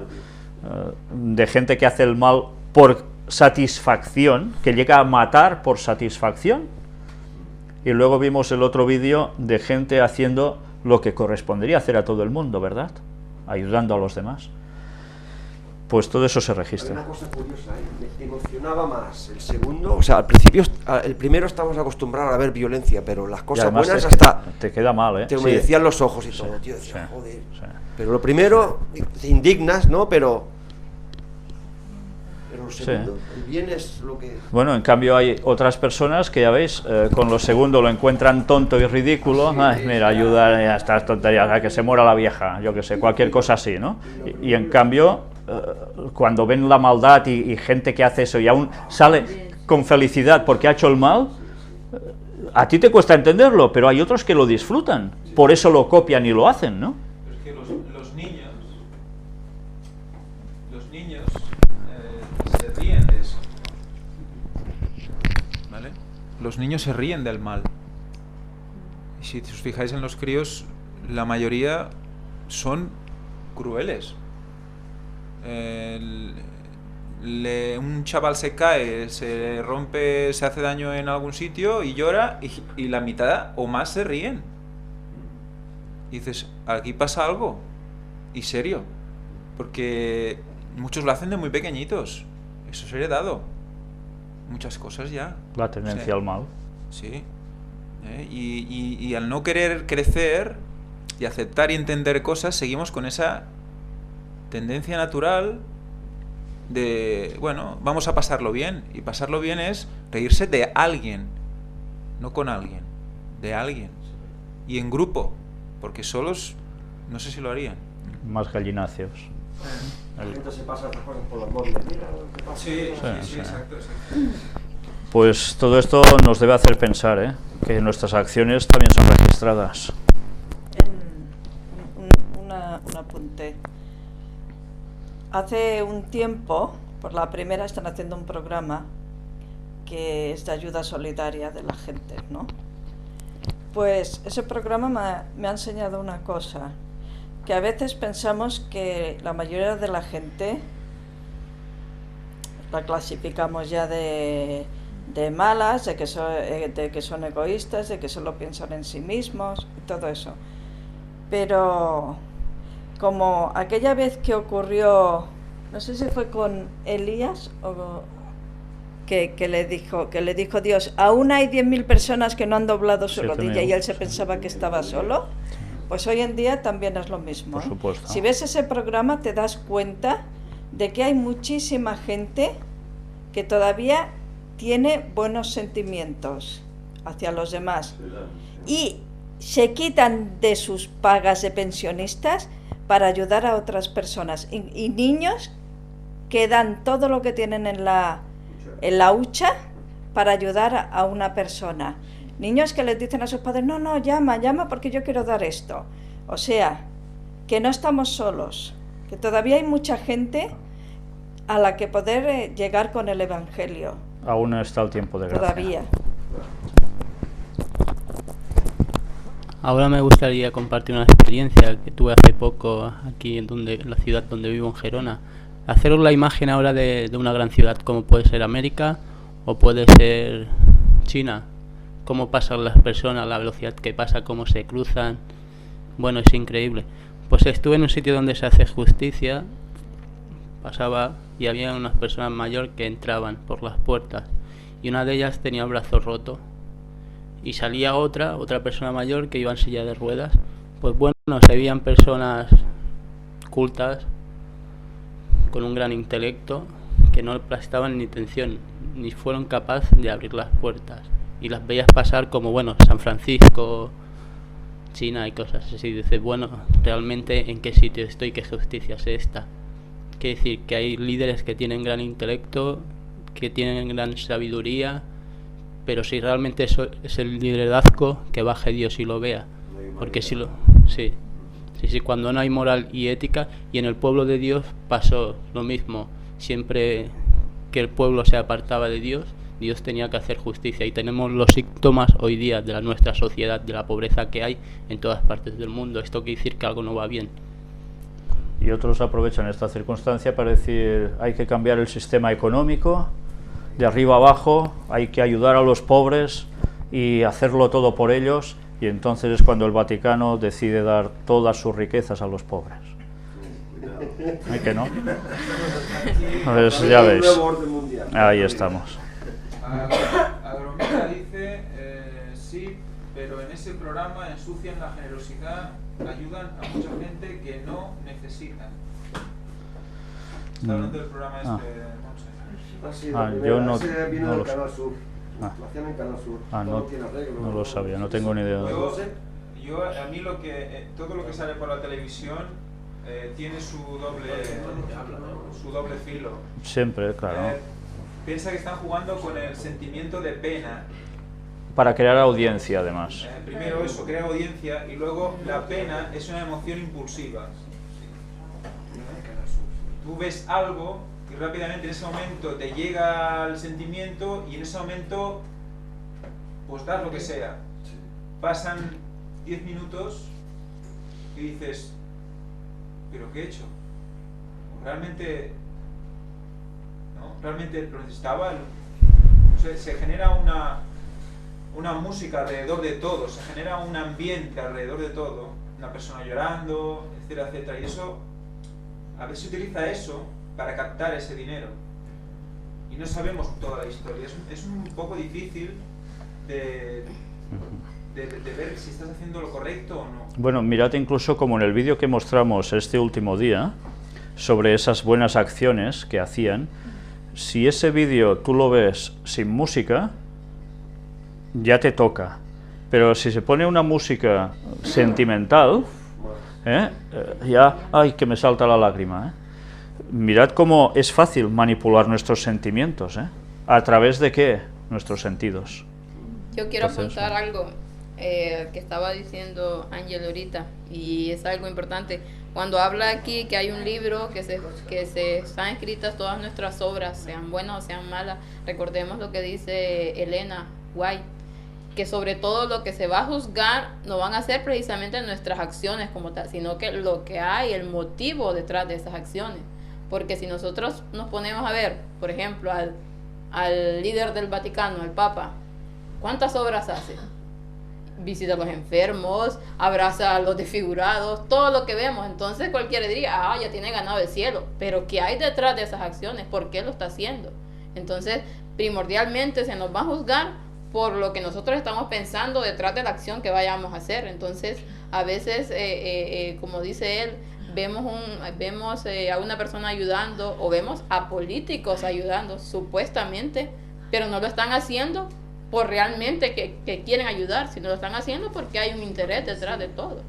de gente que hace el mal por satisfacción, que llega a matar por satisfacción. Y luego vimos el otro vídeo de gente haciendo lo que correspondería hacer a todo el mundo, ¿verdad? Ayudando a los demás. Pues todo eso se registra. Hay una cosa curiosa, me emocionaba más el segundo. O sea, al principio, el primero estamos acostumbrados a ver violencia, pero las cosas buenas hasta... Te queda mal, ¿eh? Te humedecían los ojos y todo, tío. Decía, joder. Pero lo primero, te indignas, ¿no? Pero lo segundo, el bien es lo que... Bueno, en cambio hay otras personas que ya veis, con lo segundo lo encuentran tonto y ridículo. Ay, mira, ayuda a estas tonterías, a que se muera la vieja, yo que sé, cualquier cosa así, ¿no? Y en cambio, cuando ven la maldad y gente que hace eso y aún sale con felicidad porque ha hecho el mal, a ti te cuesta entenderlo, pero hay otros que lo disfrutan, por eso lo copian y lo hacen, ¿no? Es que los niños se ríen de eso, ¿vale? Los niños se ríen del mal. Y si os fijáis en los críos, la mayoría son crueles. Un chaval se cae, se rompe, se hace daño en algún sitio y llora y la mitad o más se ríen. Y dices, aquí pasa algo, y serio, porque muchos lo hacen de muy pequeñitos. Eso es heredado. Muchas cosas ya. La tendencia al mal. Sí. Y al no querer crecer y aceptar y entender cosas, seguimos con esa tendencia natural de, bueno, vamos a pasarlo bien. Y pasarlo bien es reírse de alguien, no con alguien, de alguien. Y en grupo, porque solos no sé si lo harían. Más gallináceos. La gente se pasa las cosas por los móviles. Mira lo que pasa. Sí, exacto. Pues todo esto nos debe hacer pensar, que nuestras acciones también son registradas. Un apunte. Hace un tiempo, por la primera, están haciendo un programa que es de ayuda solidaria de la gente, ¿no? Pues ese programa me ha enseñado una cosa, que a veces pensamos que la mayoría de la gente la clasificamos ya de malas, de que son egoístas, de que solo piensan en sí mismos y todo eso. Pero como aquella vez que ocurrió, no sé si fue con Elías o que le dijo Dios, aún hay 10.000 personas que no han doblado su rodilla y él se pensaba que estaba solo. Pues hoy en día también es lo mismo. Por supuesto. Si ves ese programa te das cuenta de que hay muchísima gente que todavía tiene buenos sentimientos hacia los demás y se quitan de sus pagas de pensionistas para ayudar a otras personas y niños que dan todo lo que tienen en la hucha para ayudar a una persona. Niños que les dicen a sus padres, no, llama porque yo quiero dar esto. O sea, que no estamos solos, que todavía hay mucha gente a la que poder llegar con el Evangelio. Aún no está el tiempo de gracia. Todavía. Ahora me gustaría compartir una experiencia que tuve hace poco aquí en la ciudad donde vivo, en Gerona. Haceros la imagen ahora de una gran ciudad como puede ser América o puede ser China. Cómo pasan las personas, la velocidad que pasa, cómo se cruzan. Bueno, es increíble. Pues estuve en un sitio donde se hace justicia, pasaba y había unas personas mayores que entraban por las puertas y una de ellas tenía el brazo roto y salía otra persona mayor que iba en silla de ruedas. Pues bueno, se veían personas cultas con un gran intelecto que no prestaban ni atención ni fueron capaces de abrir las puertas y las veías pasar como, bueno, San Francisco, China y cosas así. Dices, bueno, realmente en qué sitio estoy, qué justicia es esta. Quiere decir que hay líderes que tienen gran intelecto, que tienen gran sabiduría, pero si realmente eso es el liderazgo, que baje Dios y lo vea. Porque si cuando no hay moral y ética, y en el pueblo de Dios pasó lo mismo, siempre que el pueblo se apartaba de Dios, Dios tenía que hacer justicia, y tenemos los síntomas hoy día de nuestra sociedad, de la pobreza que hay en todas partes del mundo. Esto quiere decir que algo no va bien. Y otros aprovechan esta circunstancia para decir, hay que cambiar el sistema económico, de arriba abajo, hay que ayudar a los pobres y hacerlo todo por ellos, y entonces es cuando el Vaticano decide dar todas sus riquezas a los pobres. ¿Hay que no? Pues ya veis, ahí estamos. Agromita dice, sí, pero en ese programa ensucian la generosidad, ayudan a mucha gente que no necesitan. Está hablando del programa yo no lo sé. No lo sabía, no tengo ni idea. A mí todo lo que sale por la televisión tiene su doble filo. Siempre, claro. Piensa que están jugando con el sentimiento de pena. Para crear audiencia, además. Primero eso, crea audiencia, y luego la pena es una emoción impulsiva. Tú ves algo y rápidamente en ese momento te llega el sentimiento y en ese momento pues das lo que sea. Pasan 10 minutos y dices, ¿pero qué he hecho? ¿Realmente lo necesitaba? O sea, se genera una música alrededor de todo, se genera un ambiente alrededor de todo, una persona llorando, etcétera, etcétera, y eso, a veces se utiliza eso para captar ese dinero, y no sabemos toda la historia. Es un poco difícil de ver si estás haciendo lo correcto o no. Bueno, mirad incluso como en el vídeo que mostramos este último día, sobre esas buenas acciones que hacían, si ese vídeo tú lo ves sin música, ya te toca, pero si se pone una música sentimental, ya, ay, que me salta la lágrima. Mirad cómo es fácil manipular nuestros sentimientos, ¿a través de qué? nuestros sentidos. Yo quiero Entonces, apuntar algo que estaba diciendo Ángel ahorita, y es algo importante. Cuando habla aquí que hay un libro que se están escritas todas nuestras obras, sean buenas o sean malas, recordemos lo que dice Elena White, que sobre todo lo que se va a juzgar no van a ser precisamente nuestras acciones como tal, sino que lo que hay, el motivo detrás de esas acciones. Porque si nosotros nos ponemos a ver, por ejemplo, al líder del Vaticano, al Papa, ¿cuántas obras hace? Visita a los enfermos, abraza a los desfigurados, todo lo que vemos. Entonces cualquiera diría, ya tiene ganado el cielo. Pero ¿qué hay detrás de esas acciones? ¿Por qué lo está haciendo? Entonces, primordialmente se nos va a juzgar por lo que nosotros estamos pensando detrás de la acción que vayamos a hacer. Entonces, a veces, como dice él, vemos a una persona ayudando, o vemos a políticos ayudando, supuestamente, pero no lo están haciendo por realmente que quieren ayudar, sino lo están haciendo porque hay un interés detrás de todo.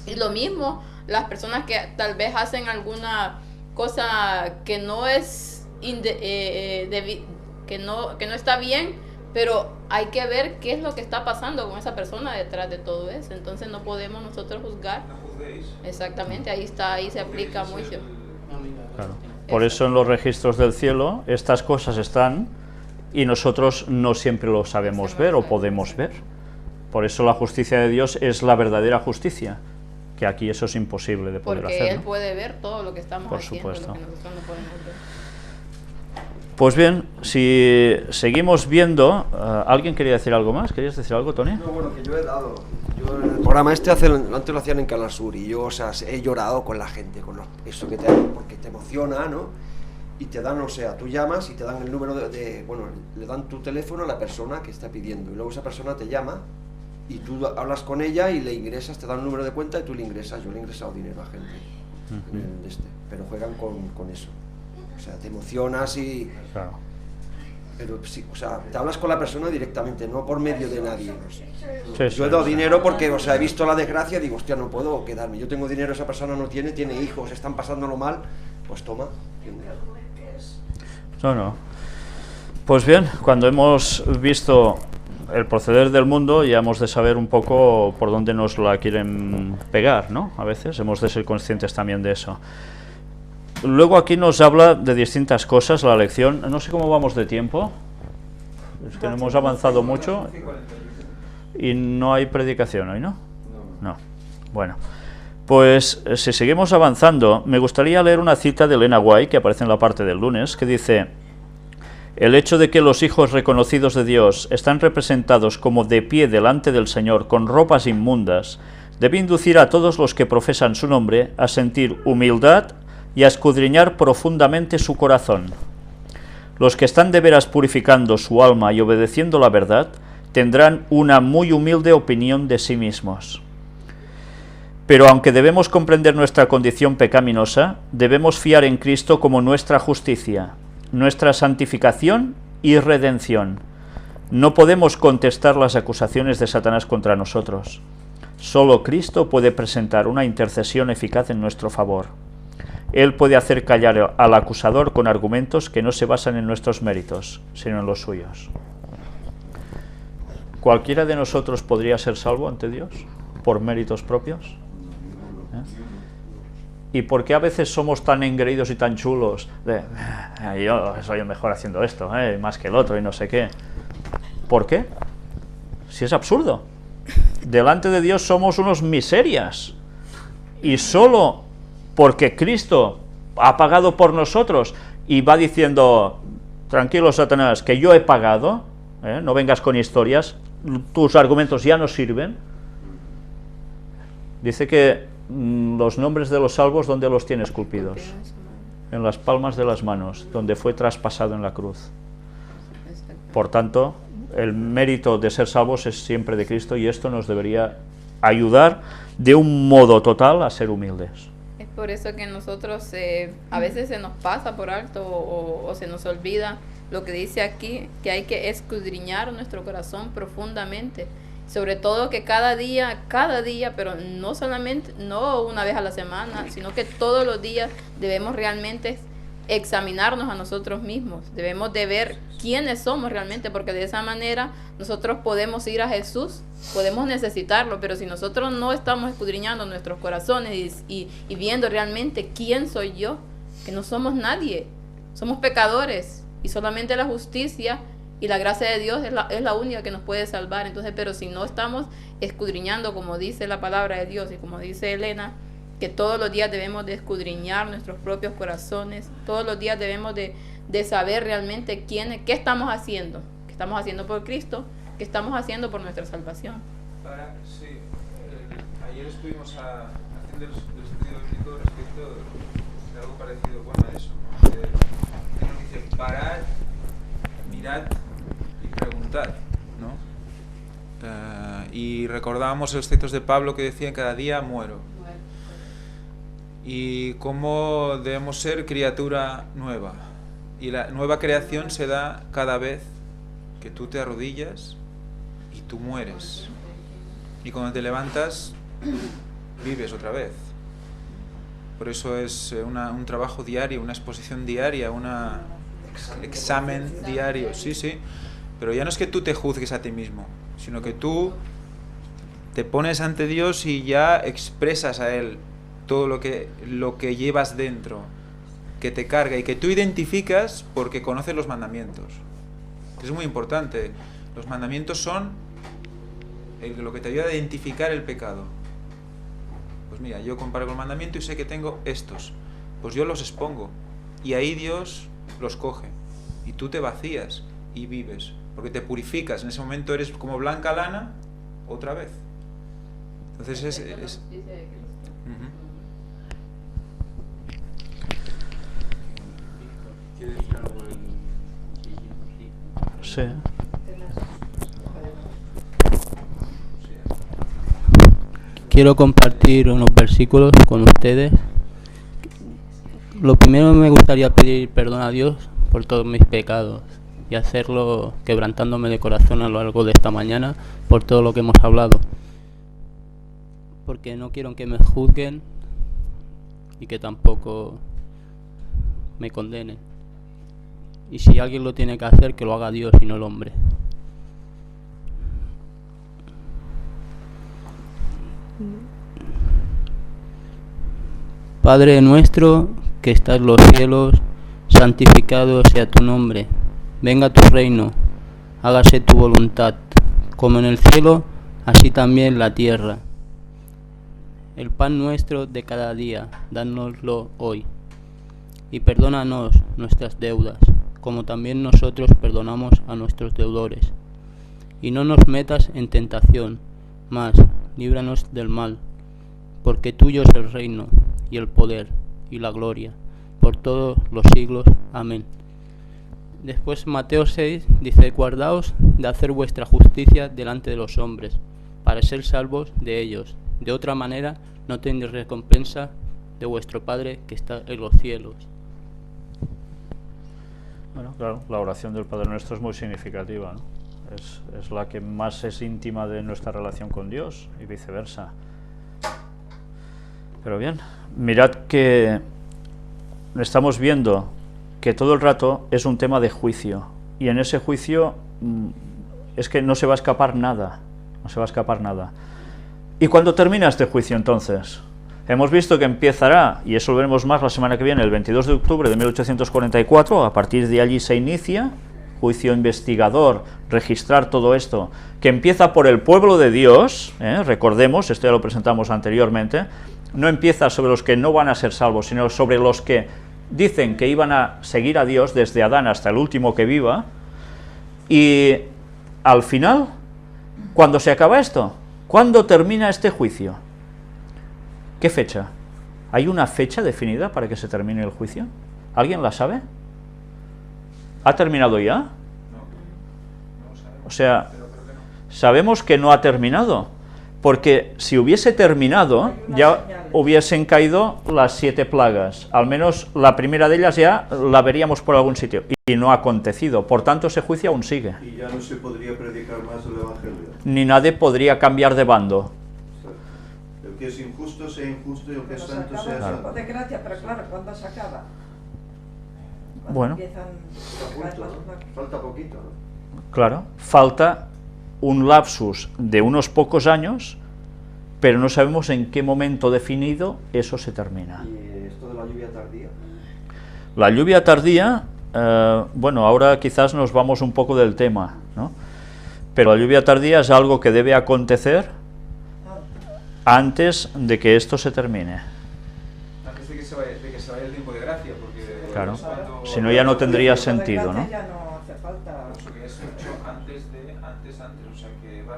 Y lo mismo, las personas que tal vez hacen alguna cosa que no es que no está bien, pero hay que ver qué es lo que está pasando con esa persona detrás de todo eso. Entonces no podemos nosotros juzgar. Exactamente, ahí se aplica mucho. Claro. Por eso en los registros del cielo estas cosas están y nosotros no siempre lo sabemos ver o podemos ver. Por eso la justicia de Dios es la verdadera justicia, que aquí eso es imposible de poder hacer. Porque Él puede ver todo lo que estamos haciendo, supuesto. lo que nosotros no podemos ver. Pues bien, si seguimos viendo, ¿alguien quería decir algo más? ¿Querías decir algo, Tony? No, bueno, que yo he dado. Yo en el programa antes lo hacían en Canal Sur y yo, o sea, he llorado con la gente, con eso que porque te emociona, ¿no? Y te dan, o sea, tú llamas y te dan el número bueno, le dan tu teléfono a la persona que está pidiendo y luego esa persona te llama y tú hablas con ella y le ingresas, te dan un número de cuenta y tú le ingresas. Yo le he ingresado dinero a gente, pero juegan con eso. O sea, te emocionas y... Claro. Pero sí, o sea, te hablas con la persona directamente, no por medio de nadie. No sé. Sí, Yo he dado dinero porque, o sea, he visto la desgracia y digo, hostia, no puedo quedarme. Yo tengo dinero, esa persona no tiene hijos, están pasándolo mal, pues toma. No. Pues bien, cuando hemos visto el proceder del mundo, ya hemos de saber un poco por dónde nos la quieren pegar, ¿no? A veces hemos de ser conscientes también de eso. Luego aquí nos habla de distintas cosas la lección. No sé cómo vamos de tiempo. Es que no hemos avanzado mucho y no hay predicación hoy, ¿no? No. Bueno, pues si seguimos avanzando, me gustaría leer una cita de Elena White que aparece en la parte del lunes, que dice: el hecho de que los hijos reconocidos de Dios están representados como de pie delante del Señor con ropas inmundas debe inducir a todos los que profesan su nombre a sentir humildad y a escudriñar profundamente su corazón. Los que están de veras purificando su alma y obedeciendo la verdad tendrán una muy humilde opinión de sí mismos. Pero aunque debemos comprender nuestra condición pecaminosa, debemos fiar en Cristo como nuestra justicia, nuestra santificación y redención. No podemos contestar las acusaciones de Satanás contra nosotros. Solo Cristo puede presentar una intercesión eficaz en nuestro favor. Él puede hacer callar al acusador con argumentos que no se basan en nuestros méritos, sino en los suyos. ¿Cualquiera de nosotros podría ser salvo ante Dios por méritos propios? ¿Y por qué a veces somos tan engreídos y tan chulos de yo soy el mejor haciendo esto, más que el otro y no sé qué? ¿Por qué? Si es absurdo. Delante de Dios somos unos miserias y solo porque Cristo ha pagado por nosotros y va diciendo: tranquilo, Satanás, que yo he pagado, no vengas con historias, tus argumentos ya no sirven. Dice que los nombres de los salvos, ¿dónde los tiene esculpidos? En las palmas de las manos, donde fue traspasado en la cruz. Por tanto, el mérito de ser salvos es siempre de Cristo y esto nos debería ayudar de un modo total a ser humildes. Es por eso que nosotros a veces se nos pasa por alto o se nos olvida lo que dice aquí, que hay que escudriñar nuestro corazón profundamente. Sobre todo que cada día, pero no solamente, no una vez a la semana, sino que todos los días debemos realmente examinarnos a nosotros mismos, debemos de ver quiénes somos realmente, porque de esa manera nosotros podemos ir a Jesús, podemos necesitarlo, pero si nosotros no estamos escudriñando nuestros corazones y viendo realmente quién soy yo, que no somos nadie, somos pecadores y solamente la justicia y la gracia de Dios es la única que nos puede salvar. Entonces, pero si no estamos escudriñando, como dice la palabra de Dios y como dice Elena, que todos los días debemos de escudriñar nuestros propios corazones, todos los días debemos de saber realmente qué estamos haciendo por Cristo, qué estamos haciendo por nuestra salvación. Ayer estuvimos haciendo el estudio bíblico respecto de algo parecido a eso, ¿no? Que nos dice, parad, mirad y preguntad, ¿no? Y recordábamos los textos de Pablo que decían, cada día muero. Y cómo debemos ser criatura nueva. Y la nueva creación se da cada vez que tú te arrodillas y tú mueres. Y cuando te levantas, vives otra vez. Por eso es un trabajo diario, una exposición diaria, un examen diario. Sí, sí. Pero ya no es que tú te juzgues a ti mismo, sino que tú te pones ante Dios y ya expresas a Él todo lo que llevas dentro, que te carga y que tú identificas porque conoces los mandamientos. Es muy importante. Los mandamientos son lo que te ayuda a identificar el pecado. Pues mira, yo comparo con el mandamiento y sé que tengo estos. Pues yo los expongo. Y ahí Dios los coge. Y tú te vacías y vives. Porque te purificas. En ese momento eres como blanca lana otra vez. Entonces es ¿Quiere decir algo? Sí. Quiero compartir unos versículos con ustedes. Lo primero, me gustaría pedir perdón a Dios por todos mis pecados y hacerlo quebrantándome de corazón a lo largo de esta mañana por todo lo que hemos hablado, porque no quiero que me juzguen y que tampoco me condenen. Y si alguien lo tiene que hacer, que lo haga Dios y no el hombre. Padre nuestro que estás en los cielos, santificado sea tu nombre. Venga tu reino, hágase tu voluntad, como en el cielo, así también en la tierra. El pan nuestro de cada día, dánoslo hoy. Y perdónanos nuestras deudas, como también nosotros perdonamos a nuestros deudores. Y no nos metas en tentación, mas líbranos del mal, porque tuyo es el reino, y el poder, y la gloria, por todos los siglos. Amén. Después Mateo 6 dice, guardaos de hacer vuestra justicia delante de los hombres, para ser salvos de ellos. De otra manera no tendréis recompensa de vuestro Padre que está en los cielos. Bueno, claro, la oración del Padre Nuestro es muy significativa, ¿no? Es la que más es íntima de nuestra relación con Dios y viceversa. Pero bien, mirad que estamos viendo que todo el rato es un tema de juicio, y en ese juicio es que no se va a escapar nada, no se va a escapar nada. ¿Y cuándo termina este juicio entonces? Hemos visto que empezará, y eso lo veremos más la semana que viene, el 22 de octubre de 1844, a partir de allí se inicia, juicio investigador, registrar todo esto, que empieza por el pueblo de Dios, recordemos, esto ya lo presentamos anteriormente, no empieza sobre los que no van a ser salvos, sino sobre los que dicen que iban a seguir a Dios desde Adán hasta el último que viva, y al final, ¿cuándo se acaba esto? ¿Cuándo termina este juicio? ¿Qué fecha? ¿Hay una fecha definida para que se termine el juicio? ¿Alguien la sabe? ¿Ha terminado ya? O sea, sabemos que no ha terminado, porque si hubiese terminado, ya hubiesen caído las 7 plagas. Al menos la primera de ellas ya la veríamos por algún sitio, y no ha acontecido. Por tanto, ese juicio aún sigue. Y ya no se podría predicar más el Evangelio. Ni nadie podría cambiar de bando. El que es injusto sea injusto y el que es santo sea Pero se acaba el santo. tiempo de gracia, pero claro, ¿cuándo se acaba? cuando Bueno. empiezan a caer las placas. Falta poquito, ¿no? Claro, falta un lapsus de unos pocos años, pero no sabemos en qué momento definido eso se termina. Y esto de la lluvia tardía. La lluvia tardía, bueno, ahora quizás nos vamos un poco del tema, ¿no? Pero la lluvia tardía es algo que debe acontecer antes de que esto se termine. Antes de que se vaya el tiempo de gracia, porque Claro, cuando- si no ya no tendría El tiempo de sentido, gracia ¿no? Ya no hace falta. Eso que es hecho antes, o sea que va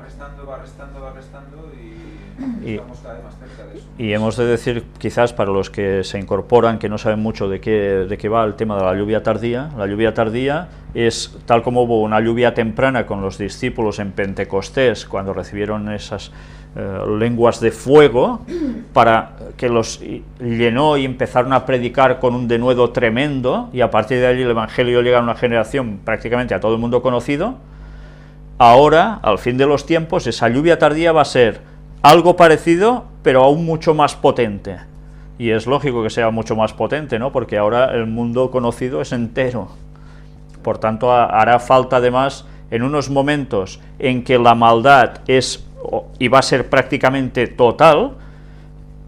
restando y Y- estamos cada vez más cerca de eso. Y hemos de decir, quizás para los que se incorporan, que no saben mucho de qué va el tema de la lluvia tardía es tal como hubo una lluvia temprana con los discípulos en Pentecostés, cuando recibieron esas lenguas de fuego, para que los llenó y empezaron a predicar con un denuedo tremendo, y a partir de allí el Evangelio llega a una generación prácticamente a todo el mundo conocido. Ahora, al fin de los tiempos, esa lluvia tardía va a ser algo parecido, pero aún mucho más potente. Y es lógico que sea mucho más potente, ¿no? Porque ahora el mundo conocido es entero. Por tanto, hará falta además, en unos momentos en que la maldad es y va a ser prácticamente total,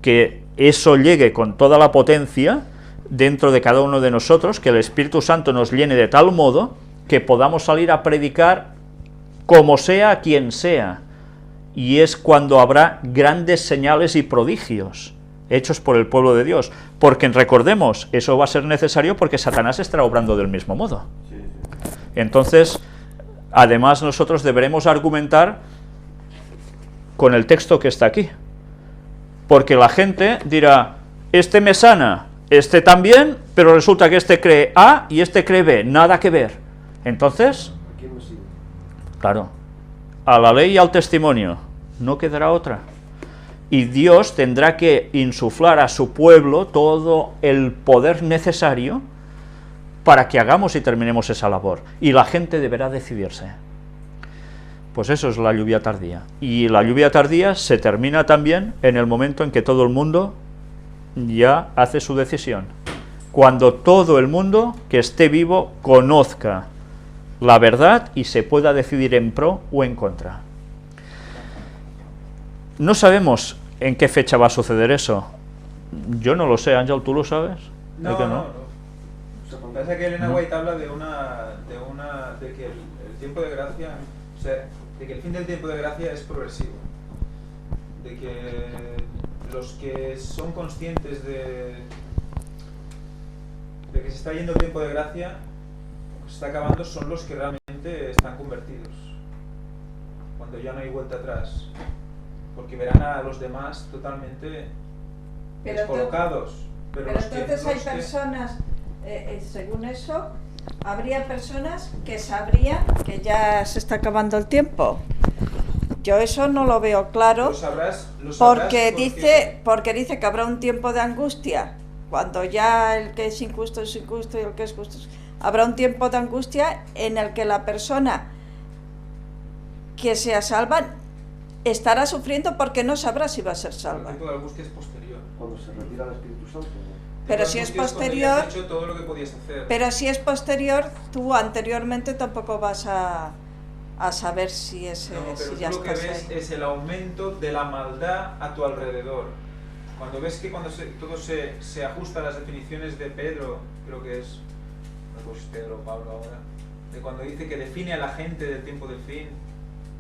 que eso llegue con toda la potencia dentro de cada uno de nosotros, que el Espíritu Santo nos llene de tal modo que podamos salir a predicar como sea a quien sea. Y es cuando habrá grandes señales y prodigios hechos por el pueblo de Dios, porque recordemos, eso va a ser necesario porque Satanás estará obrando del mismo modo. Entonces, además nosotros deberemos argumentar con el texto que está aquí, porque la gente dirá, este me sana, este también, pero resulta que este cree A y este cree B, nada que ver. Entonces, ¿A quién me sigue? claro, a la ley y al testimonio, no quedará otra. Y Dios tendrá que insuflar a su pueblo todo el poder necesario para que hagamos y terminemos esa labor. Y la gente deberá decidirse. Pues eso es la lluvia tardía. Y la lluvia tardía se termina también en el momento en que todo el mundo ya hace su decisión. Cuando todo el mundo que esté vivo conozca la verdad y se pueda decidir en pro o en contra. No sabemos en qué fecha va a suceder eso. Yo no lo sé, Ángel, ¿tú lo sabes? No, ¿De que no. O sea, pasa que Elena ¿No? White habla de que el tiempo de gracia, o sea, de que el fin del tiempo de gracia es progresivo, de que los que son conscientes de que se está yendo el tiempo de gracia, que se está acabando, son los que realmente están convertidos, cuando ya no hay vuelta atrás, porque verán a los demás totalmente descolocados. Pero entonces hay personas, según eso, habría personas que sabrían que ya se está acabando el tiempo. Yo eso no lo veo claro, Lo sabrás porque dice que habrá un tiempo de angustia, cuando ya el que es injusto y el que es justo habrá un tiempo de angustia en el que la persona que sea salva estará sufriendo porque no sabrá si va a ser El salva. tiempo de angustia es posterior. Cuando se retira el Espíritu Santo. Pero El si es tiempo de angustia cuando ya posterior, has hecho todo lo que podías hacer. pero si es posterior, tú anteriormente tampoco vas a saber si es No, pero si ya tú lo que estás ves ahí. es el aumento de la maldad a tu alrededor. Cuando ves que todo se ajusta a las definiciones de Pedro, creo que es, no sé si es Pedro o Pablo ahora, de cuando dice que define a la gente del tiempo del fin,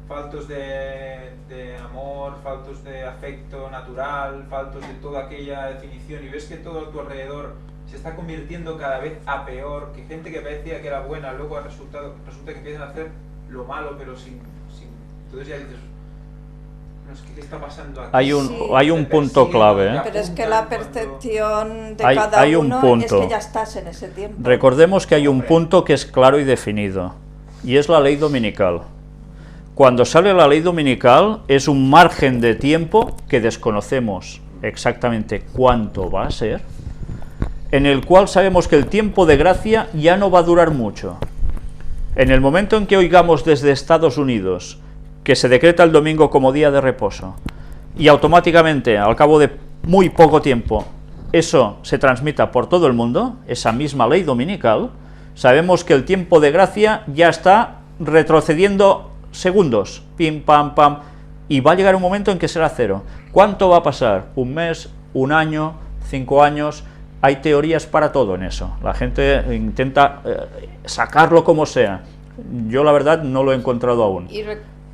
faltos de amor, faltos de afecto natural, faltos de toda aquella definición, y ves que todo a tu alrededor se está convirtiendo cada vez a peor, que gente que parecía que era buena, luego resulta que empiezan a hacer lo malo, pero sin entonces ya dices, no, es que ¿qué está pasando aquí? Hay un, Sí. hay un punto clave, ¿eh? Pero es que la percepción de Hay- cada hay un uno es punto. que ya estás en ese tiempo. Recordemos que hay un punto que es claro y definido, y es la ley dominical. Cuando sale la ley dominical es un margen de tiempo que desconocemos exactamente cuánto va a ser, en el cual sabemos que el tiempo de gracia ya no va a durar mucho. En el momento en que oigamos desde Estados Unidos que se decreta el domingo como día de reposo, y automáticamente, al cabo de muy poco tiempo, eso se transmita por todo el mundo, esa misma ley dominical, sabemos que el tiempo de gracia ya está retrocediendo segundos, pim, pam, pam, y va a llegar un momento en que será cero. ¿Cuánto va a pasar? ¿Un mes? ¿Un año? ¿5 años? Hay teorías para todo en eso. La gente intenta sacarlo como sea. Yo la verdad no lo he encontrado aún.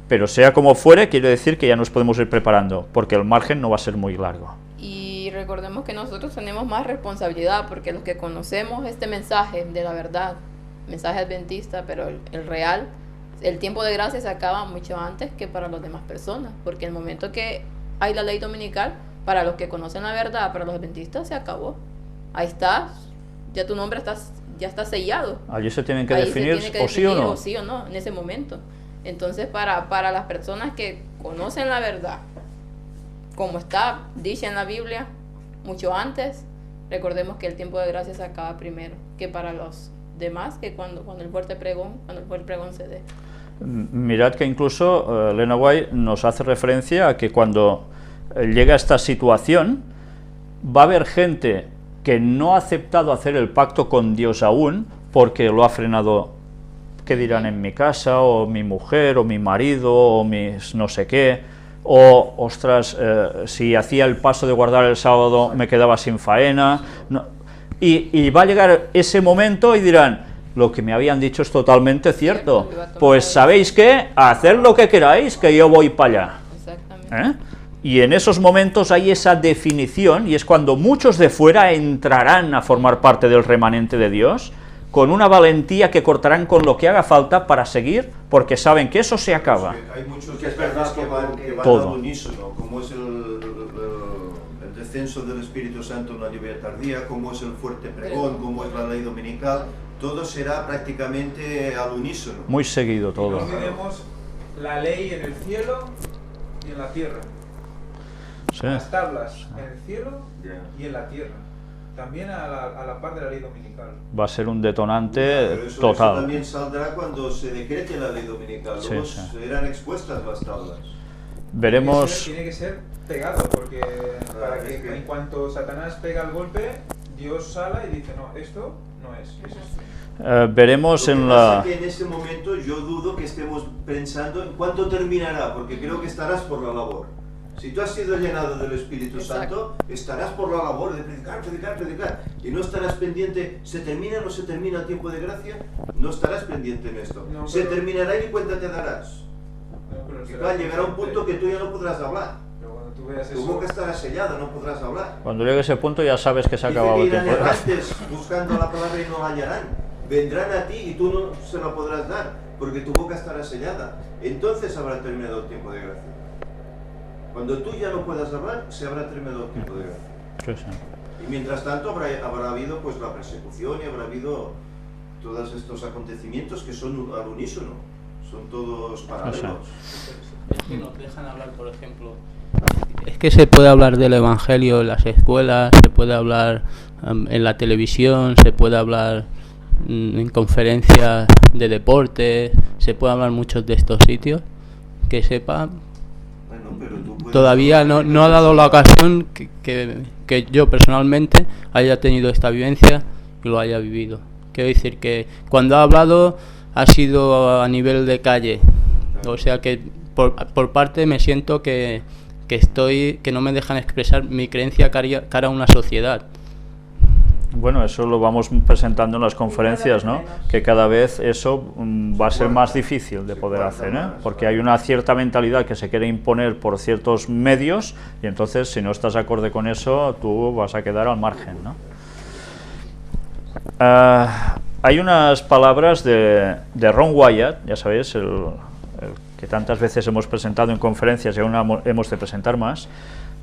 Pero sea como fuere, quiere decir que ya nos podemos ir preparando, porque el margen no va a ser muy largo. Y recordemos que nosotros tenemos más responsabilidad, porque los que conocemos este mensaje de la verdad, mensaje adventista, pero el real, el tiempo de gracia se acaba mucho antes que para las demás personas, porque el momento que hay la ley dominical, para los que conocen la verdad, para los adventistas, se acabó. Ahí está, ya tu nombre ya está sellado. Allí se tienen que Ahí definir, se tiene que o sí o no. o sí o no, en ese momento. Entonces, para las personas que conocen la verdad, como está dicha en la Biblia, mucho antes, recordemos que el tiempo de gracia se acaba primero, que para los demás, que cuando el fuerte pregón se dé. Mirad que incluso Elena White nos hace referencia a que cuando llega esta situación, va a haber gente que no ha aceptado hacer el pacto con Dios aún, porque lo ha frenado, ¿qué dirán en mi casa? O mi mujer, o mi marido, o mis no sé qué, o, ostras, si hacía el paso de guardar el sábado me quedaba sin faena, no. Y va a llegar ese momento y dirán, lo que me habían dicho es totalmente cierto, pues ¿sabéis qué? Haced lo que queráis, que yo voy para allá. Exactamente. Y en esos momentos hay esa definición, y es cuando muchos de fuera entrarán a formar parte del remanente de Dios, con una valentía que cortarán con lo que haga falta para seguir, porque saben que eso se acaba. Hay muchos mensajes que van Todo. al unísono, como es el descenso del Espíritu Santo en la lluvia tardía, como es el fuerte pregón, como es la ley dominical, todo será prácticamente al unísono. Muy seguido todo. No olvidemos la ley en el cielo y en la tierra. Sí. Las tablas en el cielo y en la tierra. También a la par de la ley dominical. Va a ser un detonante Pero eso total. también saldrá cuando se decrete la ley dominical. Sí, Luego sí. serán expuestas las tablas. Veremos. Tiene que ser pegado, porque para que en cuanto Satanás pega el golpe, Dios sala y dice, no, esto no es esto. Veremos Lo que en pasa la... es que en ese momento yo dudo que estemos pensando en cuánto terminará, porque creo que estarás por la labor. Si tú has sido llenado del Espíritu Santo, estarás por la labor de predicar, y no estarás pendiente, ¿se termina o no se termina el tiempo de gracia? No estarás pendiente en esto. No, se pero... terminará y ni cuenta te darás. No, Claro, llegará un punto que tú ya no podrás hablar. Pero cuando tú veas Tu eso... boca estará sellada, no podrás hablar. Cuando llegue ese punto ya sabes que se ha acabado el Dice que tiempo. irán errantes buscando la palabra y no la hallarán. Vendrán a ti y tú no se la podrás dar, porque tu boca estará sellada. Entonces habrá terminado el tiempo de gracia. Cuando tú ya no puedas hablar, se habrá terminado el tiempo de gracia. Sí, sí. Y mientras tanto habrá habido pues la persecución y habrá habido todos estos acontecimientos que son al unísono, son todos paralelos. Es que nos dejan hablar, por ejemplo, es que se puede hablar del Evangelio en las escuelas, se puede hablar en la televisión, se puede hablar en conferencias de deporte, se puede hablar muchos de estos sitios, que sepa, Pero tú puedes todavía no ha dado la ocasión que yo personalmente haya tenido esta vivencia y lo haya vivido. Quiero decir que cuando ha hablado ha sido a nivel de calle, o sea que por parte me siento que no me dejan expresar mi creencia cara a una sociedad. Bueno, eso lo vamos presentando en las conferencias, ¿no? Que cada vez eso va a ser más difícil de poder hacer, ¿eh? Porque hay una cierta mentalidad que se quiere imponer por ciertos medios y entonces si no estás acorde con eso, tú vas a quedar al margen, ¿no? Hay unas palabras de Ron Wyatt, ya sabéis, el que tantas veces hemos presentado en conferencias y aún hemos de presentar más,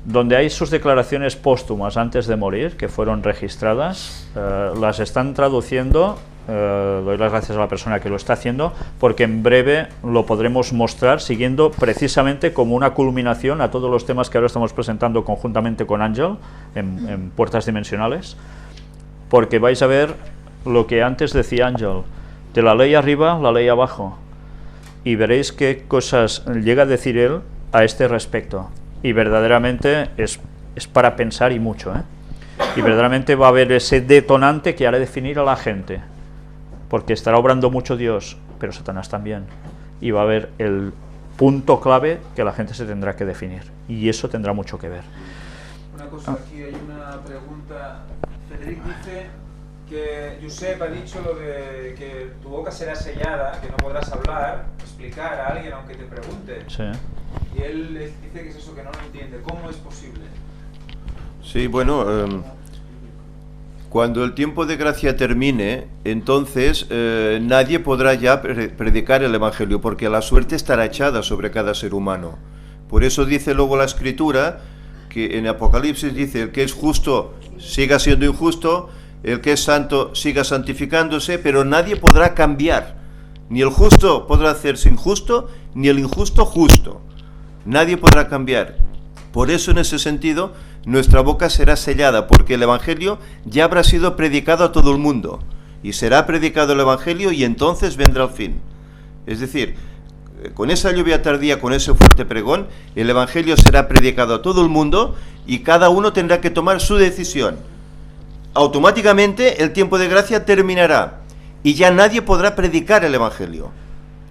donde hay sus declaraciones póstumas antes de morir, que fueron registradas, las están traduciendo, doy las gracias a la persona que lo está haciendo, porque en breve lo podremos mostrar, siguiendo precisamente como una culminación a todos los temas que ahora estamos presentando conjuntamente con Ángel, en Puertas Dimensionales, porque vais a ver lo que antes decía Ángel, de la ley arriba, la ley abajo, y veréis qué cosas llega a decir él a este respecto. Y verdaderamente es para pensar y mucho, ¿eh? Y verdaderamente va a haber ese detonante que hará definir a la gente. porque estará obrando mucho Dios, pero Satanás también, y va a haber el punto clave que la gente se tendrá que definir, y eso tendrá mucho que ver. Una cosa, aquí hay una pregunta. Federic dice que Josep ha dicho lo de que tu boca será sellada, que no podrás hablar, explicar a alguien aunque te pregunte. Sí. Y él dice que es eso, que no lo entiende. ¿Cómo es posible? Sí, bueno, cuando el tiempo de gracia termine, entonces nadie podrá ya predicar el Evangelio, porque la suerte estará echada sobre cada ser humano. Por eso dice luego la Escritura, que en Apocalipsis dice, el que es justo siga siendo injusto, el que es santo siga santificándose, pero nadie podrá cambiar. Ni el justo podrá hacerse injusto, ni el injusto justo. Nadie podrá cambiar. Por eso, en ese sentido, nuestra boca será sellada, porque el Evangelio ya habrá sido predicado a todo el mundo. Y será predicado el Evangelio y entonces vendrá el fin. Es decir, con esa lluvia tardía, con ese fuerte pregón, el Evangelio será predicado a todo el mundo y cada uno tendrá que tomar su decisión. Automáticamente el tiempo de gracia terminará y ya nadie podrá predicar el Evangelio,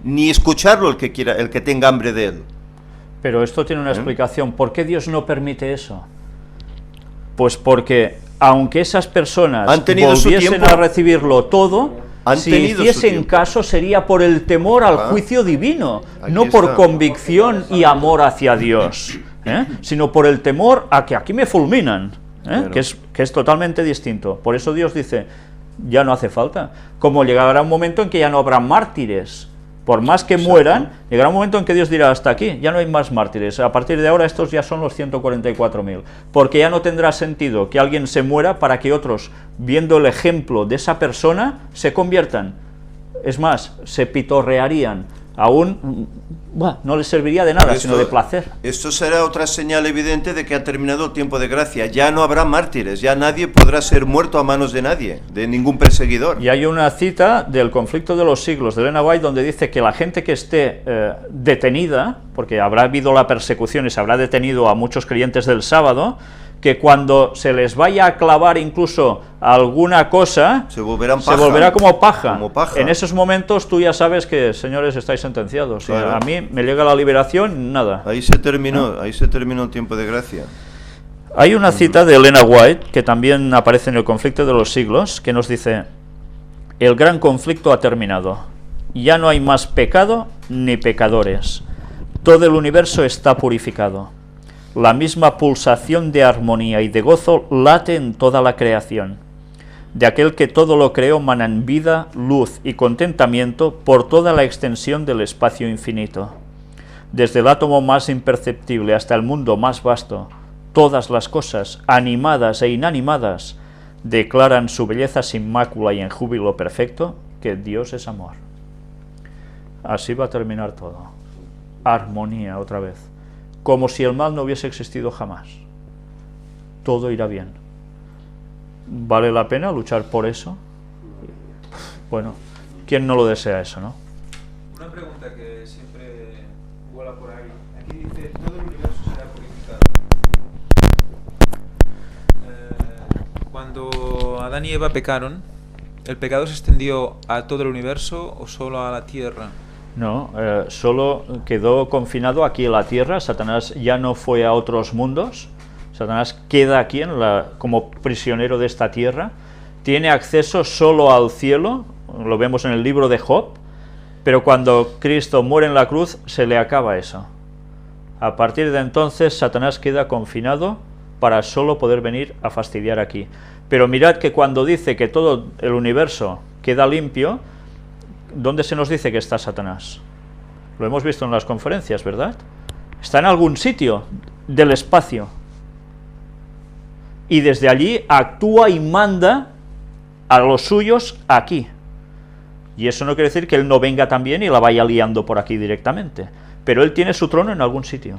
ni escucharlo el que quiera, el que tenga hambre de él. Pero esto tiene una explicación. ¿Por qué Dios no permite eso? Pues porque aunque esas personas volviesen a recibirlo todo, si hiciesen caso sería por el temor al juicio divino, no por convicción y amor hacia Dios, sino por el temor a que aquí me fulminan, que es totalmente distinto. Por eso Dios dice, ya no hace falta. Como llegará un momento en que ya no habrá mártires. Por más que mueran, llegará un momento en que Dios dirá, hasta aquí, ya no hay más mártires, a partir de ahora estos ya son los 144.000, porque ya no tendrá sentido que alguien se muera para que otros, viendo el ejemplo de esa persona, se conviertan. Es más, se pitorrearían, aún no les serviría de nada, sino de placer. Esto será otra señal evidente de que ha terminado el tiempo de gracia. Ya no habrá mártires, ya nadie podrá ser muerto a manos de nadie, de ningún perseguidor. Y hay una cita del Conflicto de los Siglos de Elena White donde dice que la gente que esté detenida, porque habrá habido la persecución y se habrá detenido a muchos creyentes del sábado, que cuando se les vaya a clavar incluso alguna cosa, se volverá como paja. En esos momentos tú ya sabes que, señores, estáis sentenciados. Claro. A mí me llega la liberación, nada. Ahí se terminó el tiempo de gracia. Hay una cita de Elena White, que también aparece en el Conflicto de los Siglos, que nos dice, el gran conflicto ha terminado. Ya no hay más pecado ni pecadores. Todo el universo está purificado. La misma pulsación de armonía y de gozo late en toda la creación. De aquel que todo lo creó manan vida, luz y contentamiento por toda la extensión del espacio infinito. Desde el átomo más imperceptible hasta el mundo más vasto, todas las cosas, animadas e inanimadas, declaran su belleza sin mácula y en júbilo perfecto, que Dios es amor. Así va a terminar todo. Armonía otra vez. Como si el mal no hubiese existido jamás. Todo irá bien. ¿Vale la pena luchar por eso? Bueno, ¿quién no lo desea eso, no? Una pregunta que siempre vuela por ahí. Aquí dice, todo el universo será purificado. Cuando Adán y Eva pecaron, ¿el pecado se extendió a todo el universo o solo a la tierra? No, solo quedó confinado aquí en la tierra. Satanás ya no fue a otros mundos. Satanás queda aquí como prisionero de esta tierra. Tiene acceso solo al cielo, lo vemos en el libro de Job, pero cuando Cristo muere en la cruz se le acaba eso. A partir de entonces Satanás queda confinado para solo poder venir a fastidiar aquí. Pero mirad que cuando dice que todo el universo queda limpio, ¿dónde se nos dice que está Satanás? Lo hemos visto en las conferencias, ¿verdad? Está en algún sitio del espacio. Y desde allí actúa y manda a los suyos aquí. Y eso no quiere decir que él no venga también y la vaya liando por aquí directamente. Pero él tiene su trono en algún sitio.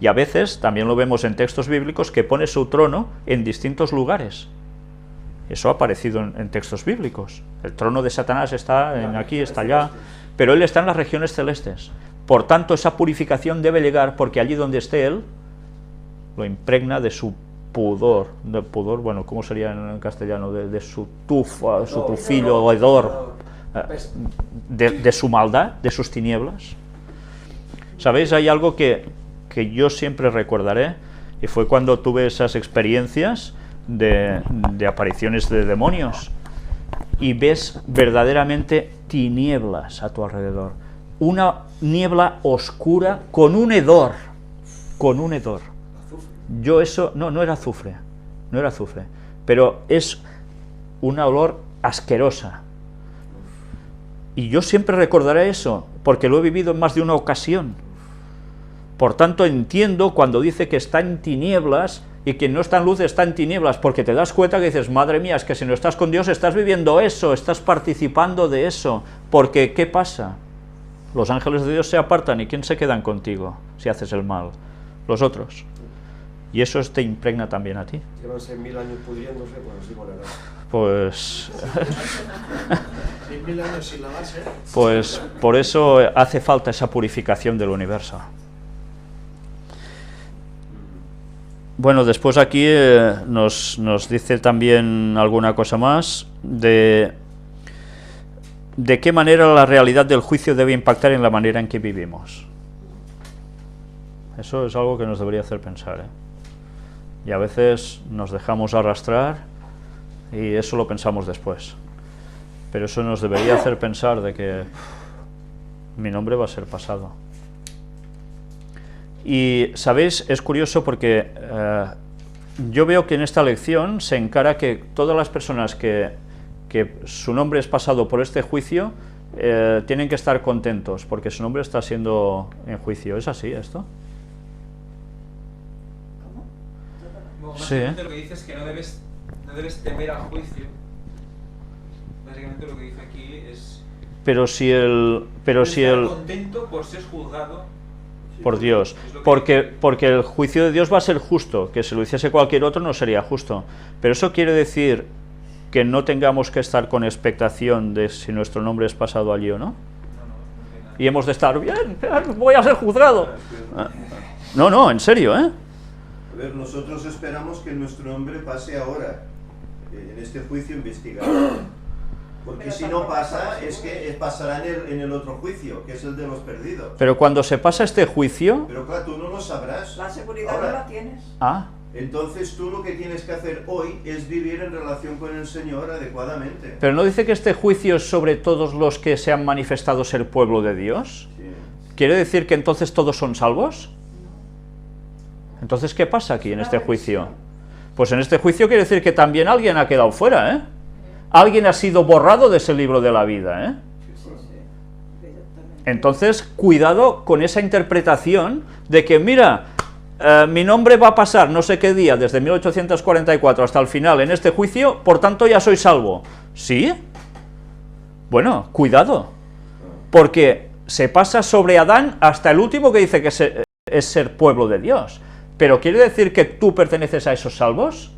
Y a veces, también lo vemos en textos bíblicos, que pone su trono en distintos lugares. Eso ha aparecido en textos bíblicos. El trono de Satanás está aquí, está allá, pero él está en las regiones celestes. Por tanto, esa purificación debe llegar, porque allí donde esté él, lo impregna de su pudor. De pudor, bueno, ¿cómo sería en castellano? De su tufa, su tufillo o hedor. de su maldad, de sus tinieblas. ¿Sabéis? Hay algo que yo siempre recordaré, y fue cuando tuve esas experiencias de apariciones de demonios, y ves verdaderamente tinieblas a tu alrededor, una niebla oscura con un hedor, yo eso, no era azufre, pero es una olor asquerosa, y yo siempre recordaré eso, porque lo he vivido en más de una ocasión. Por tanto, entiendo cuando dice que está en tinieblas, y que no está en luz, está en tinieblas, porque te das cuenta que dices, madre mía, es que si no estás con Dios, estás viviendo eso, estás participando de eso, porque ¿qué pasa? Los ángeles de Dios se apartan, ¿y quién se quedan contigo si haces el mal? Los otros. Y eso te impregna también a ti. Llevan 6.000 años pudriéndose, pues así morirán. Pues... 6.000 años sin la base. Pues por eso hace falta esa purificación del universo. Bueno, después aquí nos dice también alguna cosa más de qué manera la realidad del juicio debe impactar en la manera en que vivimos. Eso es algo que nos debería hacer pensar, ¿eh? Y a veces nos dejamos arrastrar y eso lo pensamos después. Pero eso nos debería hacer pensar de que mi nombre va a ser pasado. Y, ¿sabéis? Es curioso porque yo veo que en esta lección se encara que todas las personas que su nombre es pasado por este juicio tienen que estar contentos porque su nombre está siendo en juicio. ¿Es así esto? Básicamente lo que dice es que no debes temer al juicio. Básicamente lo que dice aquí es... Pero si el contento por ser juzgado por Dios, porque el juicio de Dios va a ser justo, que si lo hiciese cualquier otro no sería justo, pero eso quiere decir que no tengamos que estar con expectación de si nuestro nombre es pasado allí o no, y hemos de estar bien, voy a ser juzgado. No, en serio, ¿eh? A ver, nosotros esperamos que nuestro nombre pase ahora, en este juicio investigado. Porque si no pasa, es que pasará en el otro juicio, que es el de los perdidos. Pero cuando se pasa este juicio... Pero claro, tú no lo sabrás. La seguridad ahora, no la tienes. Ah. Entonces tú lo que tienes que hacer hoy es vivir en relación con el Señor adecuadamente. Pero ¿no dice que este juicio es sobre todos los que se han manifestado ser pueblo de Dios? Sí. ¿Quiere decir que entonces todos son salvos? Entonces, ¿qué pasa aquí en este juicio? Pues en este juicio quiere decir que también alguien ha quedado fuera, ¿eh? Alguien ha sido borrado de ese libro de la vida, ¿eh? Entonces, cuidado con esa interpretación de que, mira, mi nombre va a pasar no sé qué día, desde 1844 hasta el final en este juicio, por tanto ya soy salvo. ¿Sí? Bueno, cuidado, porque se pasa sobre Adán hasta el último que dice que es ser pueblo de Dios. ¿Pero quiere decir que tú perteneces a esos salvos?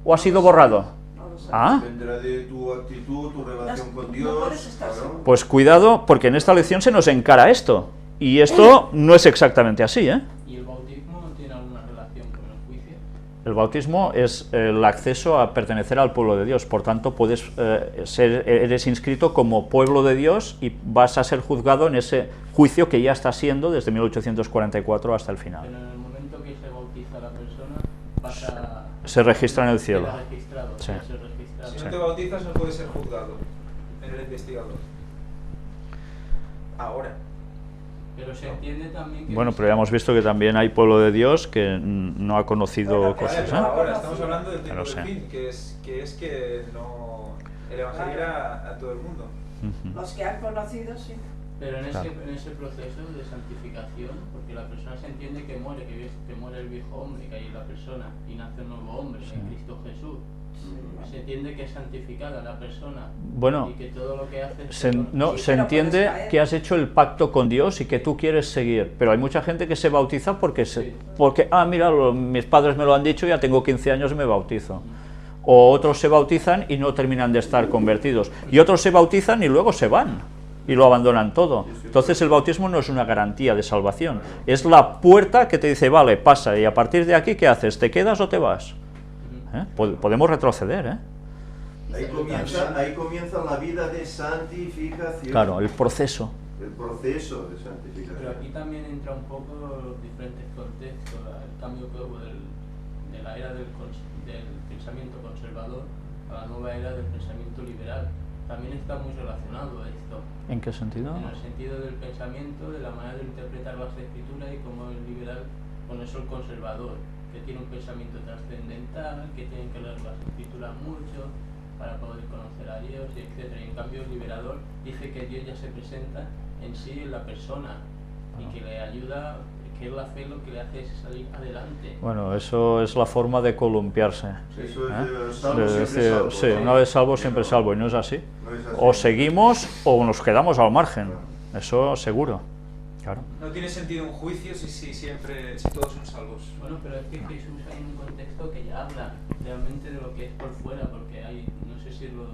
¿O has sido borrado? Ah. Dependerá de tu actitud, tu relación con Dios. Claro. Pues cuidado, porque en esta lección se nos encara esto. Y esto no es exactamente así, ¿eh? ¿Y el bautismo no tiene alguna relación con el juicio? El bautismo es el acceso a pertenecer al pueblo de Dios. Por tanto, puedes eres inscrito como pueblo de Dios y vas a ser juzgado en ese juicio que ya está siendo desde 1844 hasta el final. Pero en el momento que se bautiza la persona, pasa... Se registra en el cielo. Queda registrado, Sí. queda ser registrado. Si no te bautizas no puedes ser juzgado en el investigador. Ahora. Pero se entiende también que... Bueno, pero ya hemos visto que también hay pueblo de Dios que no ha conocido Bueno, cosas, Vale, ¿eh? ahora estamos hablando del tiempo No del sé. fin, que es que no... El evangelio era a todo el mundo. Ujú. Los que han conocido, sí. Pero en Claro. ese proceso de santificación, porque la persona se entiende que muere el viejo hombre, que hay la persona, y nace un nuevo hombre, en Cristo Jesús. Se entiende que es santificada la persona. Bueno, y que todo lo que hace... Se Sí, entiende pero puedes caer. que has hecho el pacto con Dios y que tú quieres seguir, pero hay mucha gente que se bautiza porque, Sí. mira, mis padres me lo han dicho, ya tengo 15 años y me bautizo. O otros se bautizan y no terminan de estar convertidos. Y otros se bautizan y luego se van y lo abandonan todo. Entonces el bautismo no es una garantía de salvación, es la puerta que te dice, vale, pasa, y a partir de aquí, ¿qué haces? ¿Te quedas o te vas? ¿Eh? Podemos retroceder, ¿eh? Ahí comienza la vida de santificación. Claro, el proceso. El proceso de santificación. Pero aquí también entra un poco los diferentes contextos, el cambio que hubo de la era del pensamiento conservador a la nueva era del pensamiento liberal. También está muy relacionado esto. ¿En qué sentido? En el sentido del pensamiento, de la manera de interpretar las escrituras y cómo el liberal, con eso el conservador, que tiene un pensamiento trascendental, que tiene que leer las escrituras mucho para poder conocer a Dios, y etc. Y en cambio el liberador dice que Dios ya se presenta en sí en la persona y que le ayuda, que es la fe lo que le hace es salir adelante. Bueno, eso es la forma de columpiarse. Eso es ¿Eh? salvo, De siempre decir, salvo, sí, ¿no? una vez salvo, siempre salvo, y no es así. No es así. O seguimos o nos quedamos al margen, eso seguro. Claro. No tiene sentido un juicio si todos son salvos. Bueno, pero es que Jesús hay un contexto que ya habla realmente de lo que es por fuera, porque hay, no sé si los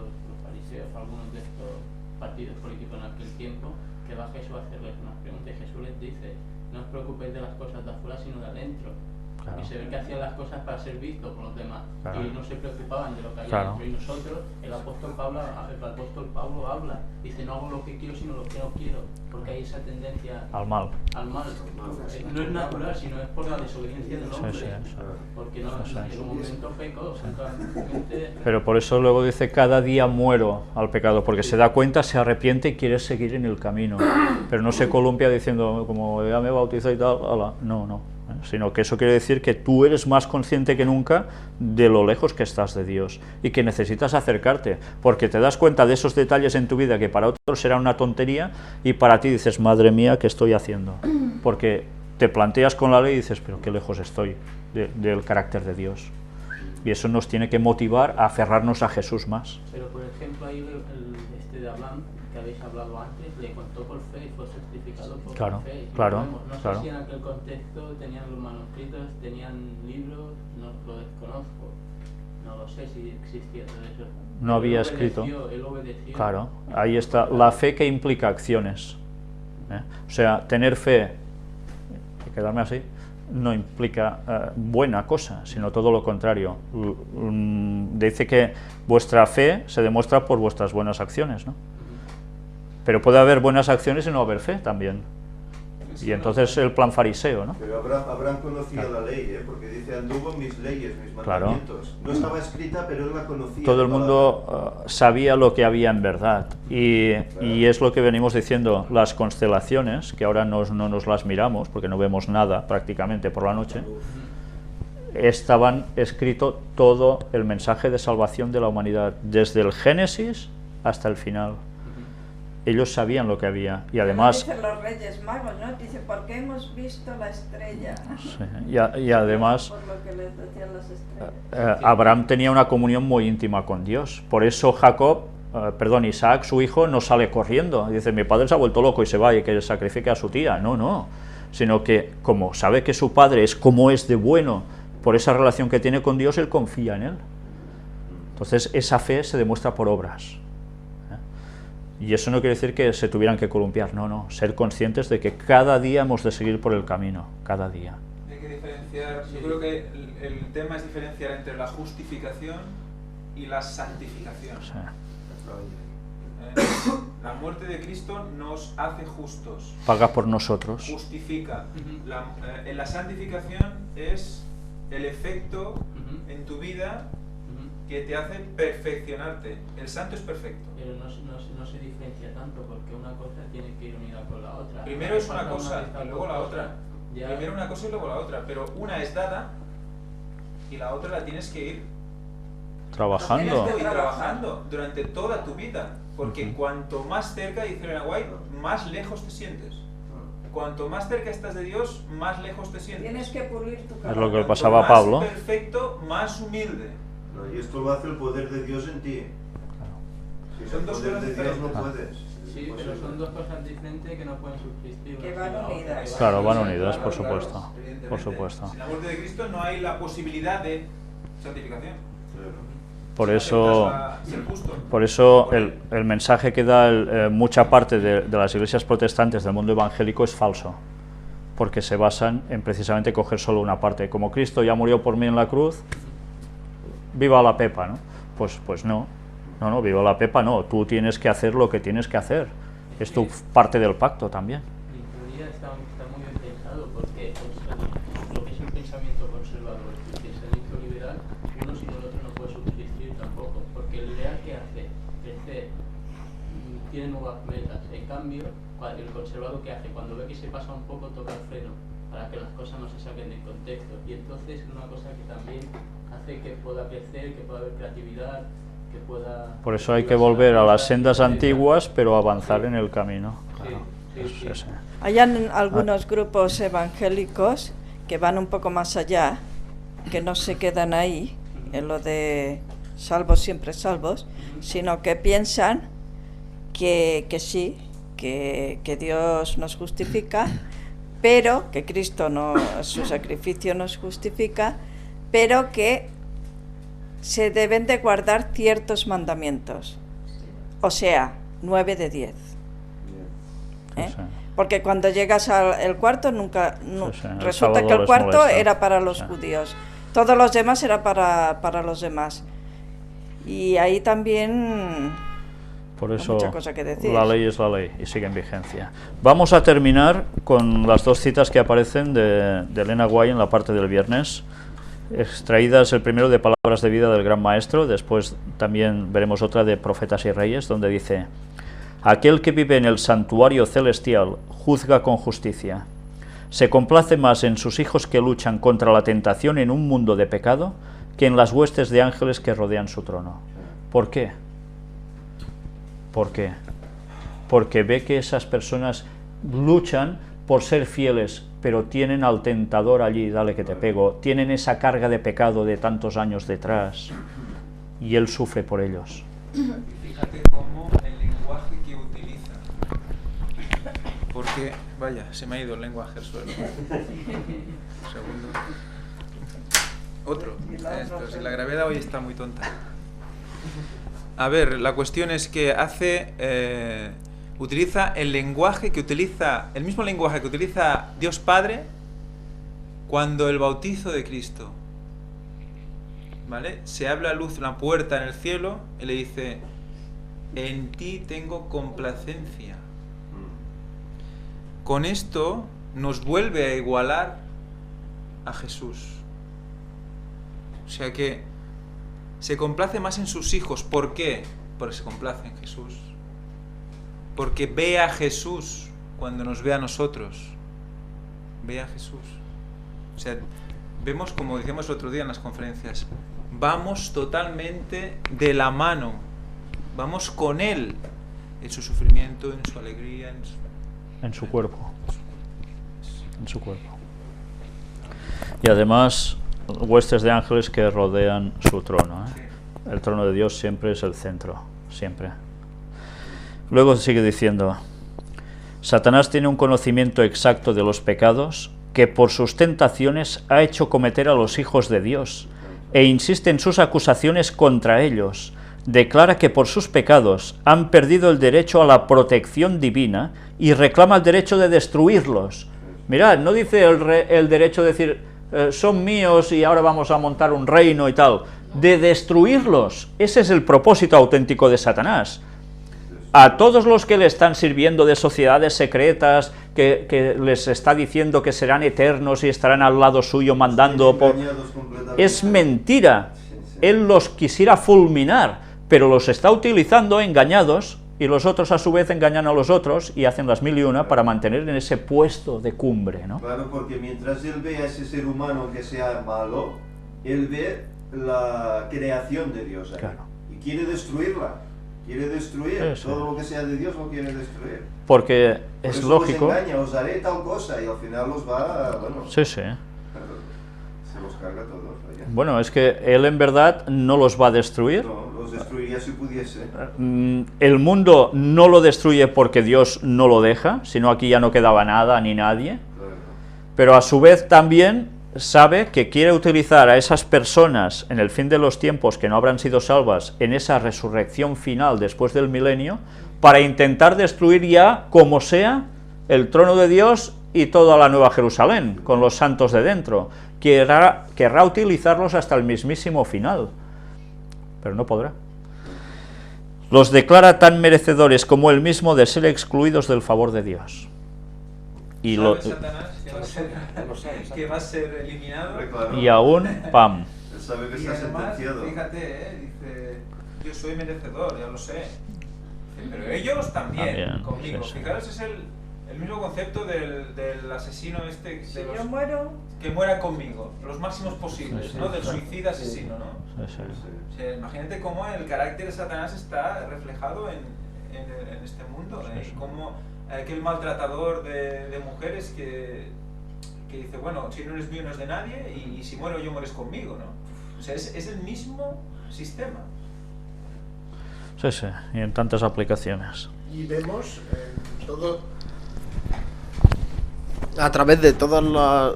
fariseos o algunos de estos partidos políticos en aquel tiempo, que va Jesús a hacerles unas preguntas y Jesús les dice, no os preocupéis de las cosas de afuera sino de adentro. Claro. Y se ve que hacían las cosas para ser vistos por los demás, Claro. y no se preocupaban de lo que había Claro. dentro. Y nosotros, el apóstol Pablo habla, dice, no hago lo que quiero sino lo que no quiero, porque hay esa tendencia Al mal. al mal. No es natural, sino es por la desobediencia del hombre. Sí, sí. Porque no, Sí, sí. en su momento pecó, simplemente... Pero por eso luego dice, cada día muero al pecado, porque se da cuenta, se arrepiente y quiere seguir en el camino. Pero no se columpia diciendo, como ya me bautizó y tal, ala. No, no. Sino que eso quiere decir que tú eres más consciente que nunca de lo lejos que estás de Dios y que necesitas acercarte, porque te das cuenta de esos detalles en tu vida que para otros será una tontería y para ti dices, madre mía, ¿qué estoy haciendo? Porque te planteas con la ley y dices, pero qué lejos estoy del carácter de Dios. Y eso nos tiene que motivar a aferrarnos a Jesús más. Pero por ejemplo, ahí de Abraham, que habéis hablado antes, le contó por fe y fue certificado por Claro, fe. Y claro, no sé claro. si en aquel contexto tenían los manuscritos, tenían libros, no lo desconozco. No lo sé si existía todo eso. No había Él escrito. Él obedeció. Claro, ahí está la fe que implica acciones. O sea, tener fe, y quedarme así, no implica buena cosa, sino todo lo contrario. Dice que vuestra fe se demuestra por vuestras buenas acciones, ¿no? Pero puede haber buenas acciones y no haber fe también. Y entonces el plan fariseo, ¿no? Pero Abraham conocía la ley, porque dice, anduvo mis leyes, mis Claro. mandamientos. No estaba escrita, pero él la conocía. Todo el mundo sabía lo que había en verdad. Y es lo que venimos diciendo, las constelaciones, que ahora no nos las miramos, porque no vemos nada prácticamente por la noche, estaban escrito todo el mensaje de salvación de la humanidad, desde el Génesis hasta el final. Ellos sabían lo que había y además... Dicen los Reyes Magos, ¿no? Dice, porque hemos visto la estrella. Sí, y además... Por lo que les decían las estrellas. Abraham tenía una comunión muy íntima con Dios. Por eso Isaac, su hijo, no sale corriendo. Dice, mi padre se ha vuelto loco y se va y que sacrifique a su tía. No, no. Sino que como sabe que su padre es como es de bueno, por esa relación que tiene con Dios, él confía en él. Entonces esa fe se demuestra por obras. Y eso no quiere decir que se tuvieran que columpiar, no, no. Ser conscientes de que cada día hemos de seguir por el camino, cada día. Hay que diferenciar, yo creo que el tema es diferenciar entre la justificación y la santificación. Sí. La muerte de Cristo nos hace justos. Paga por nosotros. Justifica. La santificación es el efecto en tu vida que te hace perfeccionarte. El santo es perfecto. Pero no se diferencia tanto, porque una cosa tiene que ir unida con la otra. Primero es una cosa y luego la otra. Ya. Primero una cosa y luego la otra, pero una es dada y la otra la tienes que ir Trabajando. tienes que ir trabajando durante toda tu vida, porque cuanto más cerca, dice Elena White, más lejos te sientes. Cuanto más cerca estás de Dios, más lejos te sientes. Tienes que pulir tu Es carácter. lo que le pasaba a Pablo. Más perfecto, más humilde. No, y esto lo hace el poder de Dios en ti. Si Son el dos poder cosas de Dios no diferentes. puedes. Sí, pero son dos cosas diferentes que no pueden subsistir. Que una van sin la otra. unidas. Claro, van Sí, unidas, claro, por claro, supuesto. evidentemente. Por supuesto. Sin la muerte de Cristo no hay la posibilidad de santificación. Por eso, Aceptas ser justo. por eso el mensaje que da mucha parte de las iglesias protestantes del mundo evangélico es falso, porque se basan en precisamente coger solo una parte. Como Cristo ya murió por mí en la cruz, viva la pepa, ¿no? Pues no. No, viva la Pepa, no. Tú tienes que hacer lo que tienes que hacer. Es tu parte del pacto también. Mi teoría está muy bien pensado porque lo que es el pensamiento conservador y el pensamiento liberal, uno sin el otro no puede subsistir tampoco, porque el liberal que hace crecer tiene nuevas metas. En cambio, el conservador que hace cuando ve que se pasa un poco toca el freno para que las cosas no se saquen del contexto, y entonces es una cosa que también hace que pueda crecer, que pueda haber creatividad, que pueda... Por eso hay que volver a las sendas antiguas, pero avanzar en el camino. Claro. Sí. Hay algunos grupos evangélicos que van un poco más allá, que no se quedan ahí, en lo de salvos siempre salvos, sino que piensan que sí, que Dios nos justifica, pero que Cristo su sacrificio nos justifica, pero que se deben de guardar ciertos mandamientos, o sea, 9 de 10. Porque cuando llegas al cuarto resulta que el cuarto era para los judíos, todos los demás era para los demás, y ahí también por eso mucha cosa que decir. La ley es la ley y sigue en vigencia. Vamos a terminar con las dos citas que aparecen de Elena White en la parte del viernes, extraídas el primero de Palabras de Vida del Gran Maestro, después también veremos otra de Profetas y Reyes, donde dice: aquel que vive en el santuario celestial juzga con justicia, se complace más en sus hijos que luchan contra la tentación en un mundo de pecado que en las huestes de ángeles que rodean su trono. ¿Por qué? ¿Por qué? Porque ve que esas personas luchan por ser fieles, pero tienen al tentador allí, dale que te pego, tienen esa carga de pecado de tantos años detrás, y él sufre por ellos. Fíjate cómo el lenguaje que utiliza, porque, vaya, se me ha ido el lenguaje al suelo. Un segundo. Otro. Esto, si la gravedad hoy está muy tonta. A ver, la cuestión es que utiliza el lenguaje que utiliza, el mismo lenguaje que utiliza Dios Padre cuando el bautizo de Cristo, ¿vale? Se abre la luz, la puerta en el cielo, y le dice: en ti tengo complacencia. Con esto nos vuelve a igualar a Jesús. O sea que se complace más en sus hijos. ¿Por qué? Porque se complace en Jesús. Porque ve a Jesús cuando nos ve a nosotros. Ve a Jesús. O sea, vemos, como decíamos el otro día en las conferencias, vamos totalmente de la mano. Vamos con Él en su sufrimiento, en su alegría, en su cuerpo. En su cuerpo. Y además, huestes de ángeles que rodean su trono. El trono de Dios siempre es el centro, siempre. Luego sigue diciendo: Satanás tiene un conocimiento exacto de los pecados que por sus tentaciones ha hecho cometer a los hijos de Dios, e insiste en sus acusaciones contra ellos. Declara que por sus pecados han perdido el derecho a la protección divina y reclama el derecho de destruirlos. Mirad, no dice el derecho de decir son míos y ahora vamos a montar un reino y tal, de destruirlos. Ese es el propósito auténtico de Satanás. A todos los que le están sirviendo de sociedades secretas, que les está diciendo que serán eternos y estarán al lado suyo mandando por... Es mentira. Él los quisiera fulminar, pero los está utilizando engañados, y los otros a su vez engañan a los otros y hacen las mil y una para mantener en ese puesto de cumbre, ¿no? Claro, porque mientras él ve a ese ser humano que sea malo, él ve la creación de Dios ahí. Claro. Y quiere destruirla. Quiere destruir todo lo que sea de Dios, lo quiere destruir. Porque es lógico. Los engaña, os haré tal cosa, y al final los va, bueno, sí. Se los carga todos. Vaya. Bueno, es que él en verdad no los va a destruir. No, los destruiría si pudiese. El mundo no lo destruye porque Dios no lo deja, sino aquí ya no quedaba nada ni nadie. Claro. Pero a su vez también sabe que quiere utilizar a esas personas en el fin de los tiempos que no habrán sido salvas, en esa resurrección final después del milenio, para intentar destruir ya, como sea, el trono de Dios y toda la Nueva Jerusalén, con los santos de dentro. Querrá utilizarlos hasta el mismísimo final, pero no podrá. los declara tan merecedores como él mismo de ser excluidos del favor de Dios. Y, ¿Sabe Satanás que va a ser eliminado? y aún, ¡pam! Él sabe que Y está además, sentenciado. fíjate, dice, yo soy merecedor, ya lo sé. Dice, pero ellos también, conmigo. sí, sí. Fijaros, es el mismo concepto del asesino este, Si de yo los, muero, que muera conmigo, los máximos posibles, Sí, sí, ¿no? Del sí. suicida asesino, ¿no? Sí, sí. O sea, imagínate cómo el carácter de Satanás está reflejado en este mundo, Sí, sí. como aquel maltratador de mujeres que dice, bueno, si no eres mío no es de nadie y si muero yo mueres conmigo, ¿no? O sea, es el mismo sistema. Sí, sí, y en tantas aplicaciones. Y vemos todo, a través de todos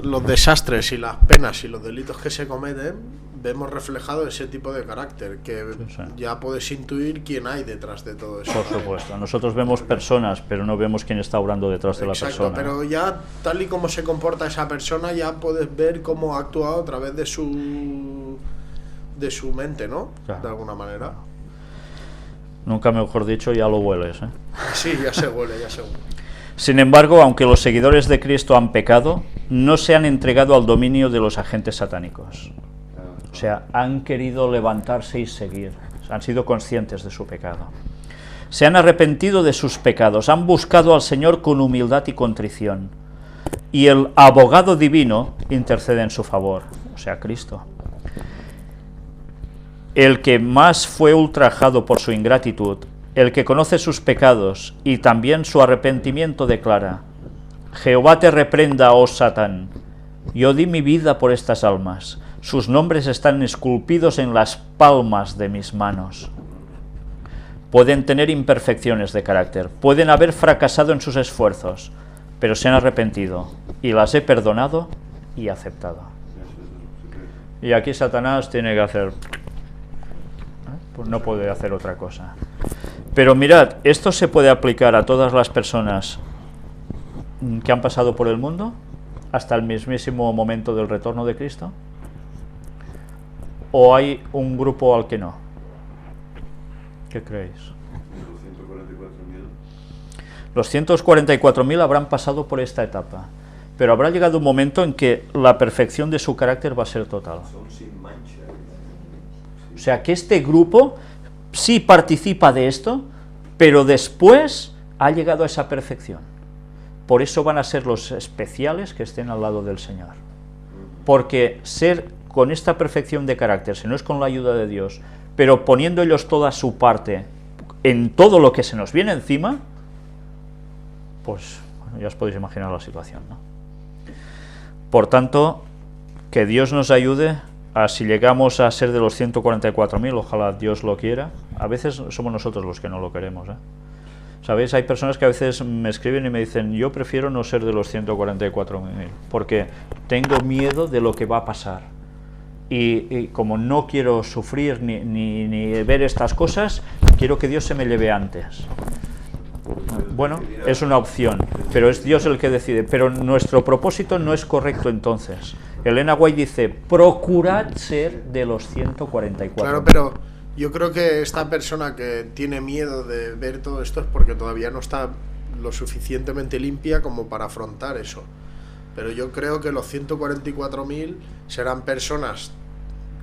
los desastres y las penas y los delitos que se cometen, vemos reflejado ese tipo de carácter, que Sí, sí. ya puedes intuir quién hay detrás de todo eso. Por supuesto, nosotros vemos personas, pero no vemos quién está obrando detrás de la Exacto, persona. pero ya tal y como se comporta esa persona, ya puedes ver cómo ha actuado a través de su mente, ¿no? Claro. De alguna manera. Nunca mejor dicho, ya lo hueles, ¿eh? Sí, ya se huele, ya se huele. Sin embargo, aunque los seguidores de Cristo han pecado, no se han entregado al dominio de los agentes satánicos. O sea, han querido levantarse y seguir, han sido conscientes de su pecado. Se han arrepentido de sus pecados, han buscado al Señor con humildad y contrición. Y el abogado divino intercede en su favor, o sea, Cristo. El que más fue ultrajado por su ingratitud, el que conoce sus pecados y también su arrepentimiento declara: Jehová te reprenda, oh Satán, yo di mi vida por estas almas, sus nombres están esculpidos en las palmas de mis manos. Pueden tener imperfecciones de carácter, pueden haber fracasado en sus esfuerzos, pero se han arrepentido y las he perdonado y aceptado. Y aquí Satanás tiene que hacer... Pues no puede hacer otra cosa. Pero mirad, esto se puede aplicar a todas las personas que han pasado por el mundo hasta el mismísimo momento del retorno de Cristo. ¿O hay un grupo al que no? ¿Qué creéis? Los 144.000 habrán pasado por esta etapa, pero habrá llegado un momento en que la perfección de su carácter va a ser total. Son sin mancha. O sea que este grupo sí participa de esto, pero después ha llegado a esa perfección. Por eso van a ser los especiales que estén al lado del Señor. Porque ser con esta perfección de carácter, si no es con la ayuda de Dios, pero poniendo ellos toda su parte en todo lo que se nos viene encima, pues bueno, ya os podéis imaginar la situación, ¿no? Por tanto, que Dios nos ayude a, si llegamos a ser de los 144.000, ojalá Dios lo quiera. A veces somos nosotros los que no lo queremos, ¿eh? ¿Sabéis? Hay personas que a veces me escriben y me dicen: yo prefiero no ser de los 144.000, porque tengo miedo de lo que va a pasar. Y como no quiero sufrir ni ver estas cosas, quiero que Dios se me lleve antes. Bueno, es una opción, pero es Dios el que decide. Pero nuestro propósito no es correcto entonces. Elena White dice: procurad ser de los 144. Claro, pero yo creo que esta persona que tiene miedo de ver todo esto es porque todavía no está lo suficientemente limpia como para afrontar eso. Pero yo creo que los 144.000 serán personas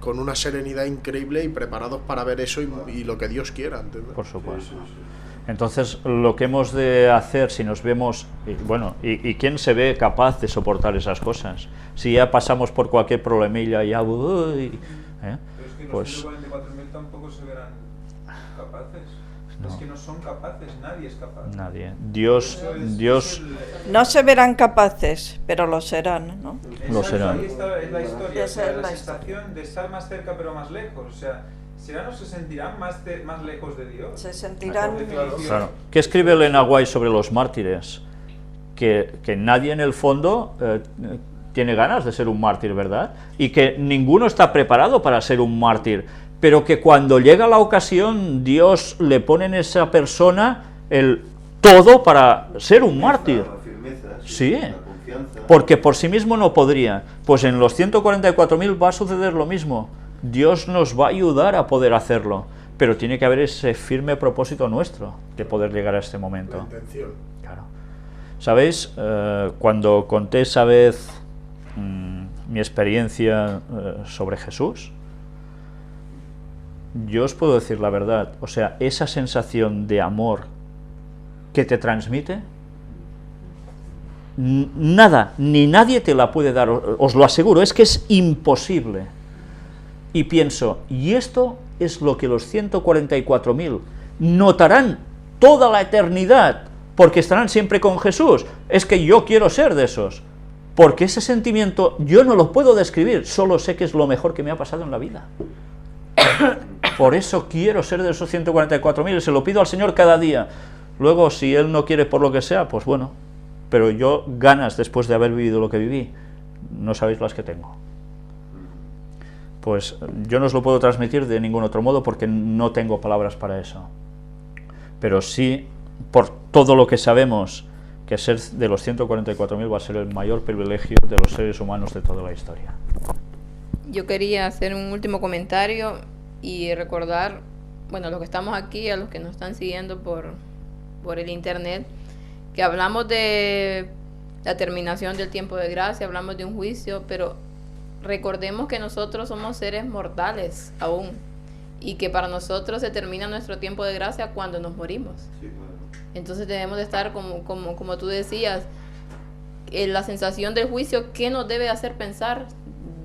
con una serenidad increíble y preparados para ver eso y lo que Dios quiera, ¿entiendes? Por supuesto. Entonces, lo que hemos de hacer si nos vemos... ¿Y quién se ve capaz de soportar esas cosas? Si ya pasamos por cualquier problemilla, ya... Uy, Pero es que los pues 144.000 tampoco se verán capaces. No. Es que no son capaces, nadie es capaz. nadie. Dios no se verán capaces, pero lo serán, ¿no? Lo serán. Ahí está la historia, Esa es la la sensación de estar más cerca pero más lejos. O sea, ¿serán o se sentirán más lejos de Dios? Se sentirán... Por definición. Claro. ¿Qué escribe Elena White sobre los mártires? Que nadie en el fondo tiene ganas de ser un mártir, ¿verdad? Y que ninguno está preparado para ser un mártir, pero que cuando llega la ocasión, Dios le pone en esa persona el todo para ser un mártir. La firmeza, Sí, la confianza. porque por sí mismo no podría. Pues en los 144.000 va a suceder lo mismo. Dios nos va a ayudar a poder hacerlo. pero tiene que haber ese firme propósito nuestro de poder llegar a este momento. La intención. Claro. ¿Sabéis? Cuando conté esa vez mi experiencia sobre Jesús, yo os puedo decir la verdad, o sea, esa sensación de amor que te transmite, nada, ni nadie te la puede dar, os lo aseguro, es que es imposible. Y pienso, y esto es lo que los 144.000 notarán toda la eternidad, porque estarán siempre con Jesús. Es que yo quiero ser de esos, porque ese sentimiento yo no lo puedo describir, solo sé que es lo mejor que me ha pasado en la vida. Por eso quiero ser de esos 144.000, se lo pido al Señor cada día. Luego, si Él no quiere por lo que sea, pues bueno, pero yo ganas después de haber vivido lo que viví, no sabéis las que tengo. Pues yo no os lo puedo transmitir de ningún otro modo porque no tengo palabras para eso. Pero sí, por todo lo que sabemos, que ser de los 144.000 va a ser el mayor privilegio de los seres humanos de toda la historia. Yo quería hacer un último comentario y recordar, bueno, a los que estamos aquí, a los que nos están siguiendo por el internet, que hablamos de la terminación del tiempo de gracia, hablamos de un juicio, pero recordemos que nosotros somos seres mortales aún, y que para nosotros se termina nuestro tiempo de gracia cuando nos morimos. Sí, bueno. Entonces debemos de estar, como tú decías, en la sensación del juicio, ¿qué nos debe hacer pensar?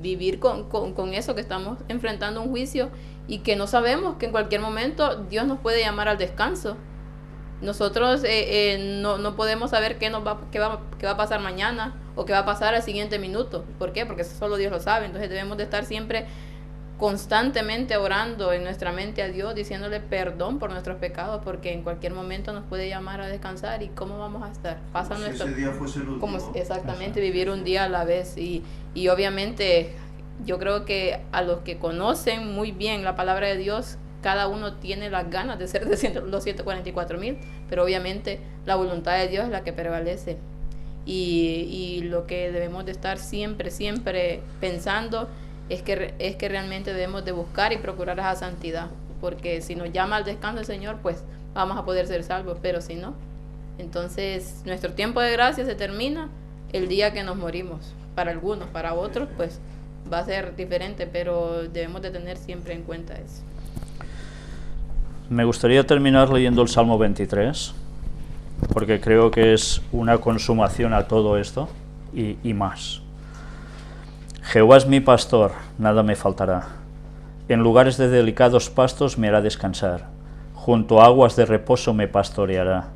Vivir con eso, que estamos enfrentando un juicio y que no sabemos que en cualquier momento Dios nos puede llamar al descanso. Nosotros no podemos saber qué va a pasar mañana o qué va a pasar al siguiente minuto. ¿Por qué? Porque solo Dios lo sabe. Entonces debemos de estar siempre constantemente orando en nuestra mente a Dios, diciéndole perdón por nuestros pecados, porque en cualquier momento nos puede llamar a descansar. ¿Y cómo vamos a estar? Pasa Como nuestro, si ese día fuese el último. como exactamente, vivir un día a la vez. Y obviamente yo creo que a los que conocen muy bien la palabra de Dios, cada uno tiene las ganas de ser de los 144.000, pero obviamente la voluntad de Dios es la que prevalece. Y lo que debemos de estar siempre pensando es que realmente debemos de buscar y procurar esa santidad, porque si nos llama al descanso el Señor, pues vamos a poder ser salvos, pero si no, entonces nuestro tiempo de gracia se termina el día que nos morimos. Para algunos, para otros, pues va a ser diferente, pero debemos de tener siempre en cuenta eso. Me gustaría terminar leyendo el Salmo 23, porque creo que es una consumación a todo esto y más. Jehová es mi pastor, nada me faltará. En lugares de delicados pastos me hará descansar. Junto a aguas de reposo me pastoreará.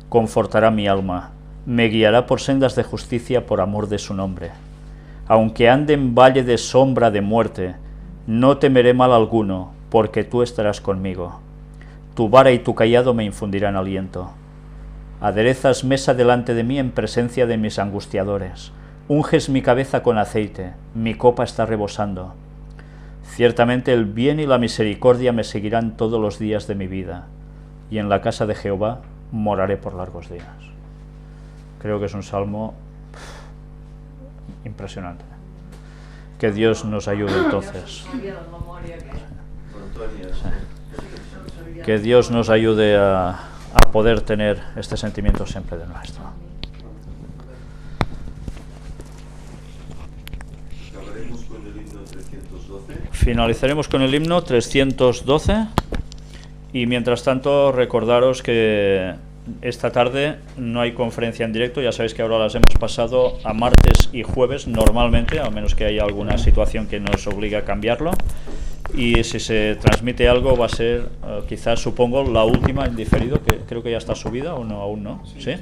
Confortará mi alma. Me guiará por sendas de justicia por amor de su nombre. Aunque ande en valle de sombra de muerte, no temeré mal alguno, porque tú estarás conmigo. Tu vara y tu cayado me infundirán aliento. Aderezas mesa delante de mí en presencia de mis angustiadores. Unges mi cabeza con aceite, mi copa está rebosando. Ciertamente el bien y la misericordia me seguirán todos los días de mi vida, y en la casa de Jehová moraré por largos días. Creo que es un salmo impresionante. Que Dios nos ayude entonces. Que Dios nos ayude a poder tener este sentimiento siempre de nuestro. Finalizaremos con el himno 312 y mientras tanto recordaros que esta tarde no hay conferencia en directo, ya sabéis que ahora las hemos pasado a martes y jueves normalmente, a menos que haya alguna situación que nos obligue a cambiarlo, y si se transmite algo va a ser quizás, supongo, la última en diferido, que creo que ya está subida o no, aún no, ¿sí?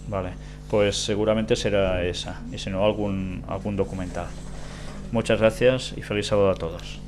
Vale, pues seguramente será esa, y si no algún documental. Muchas gracias y feliz sábado a todos.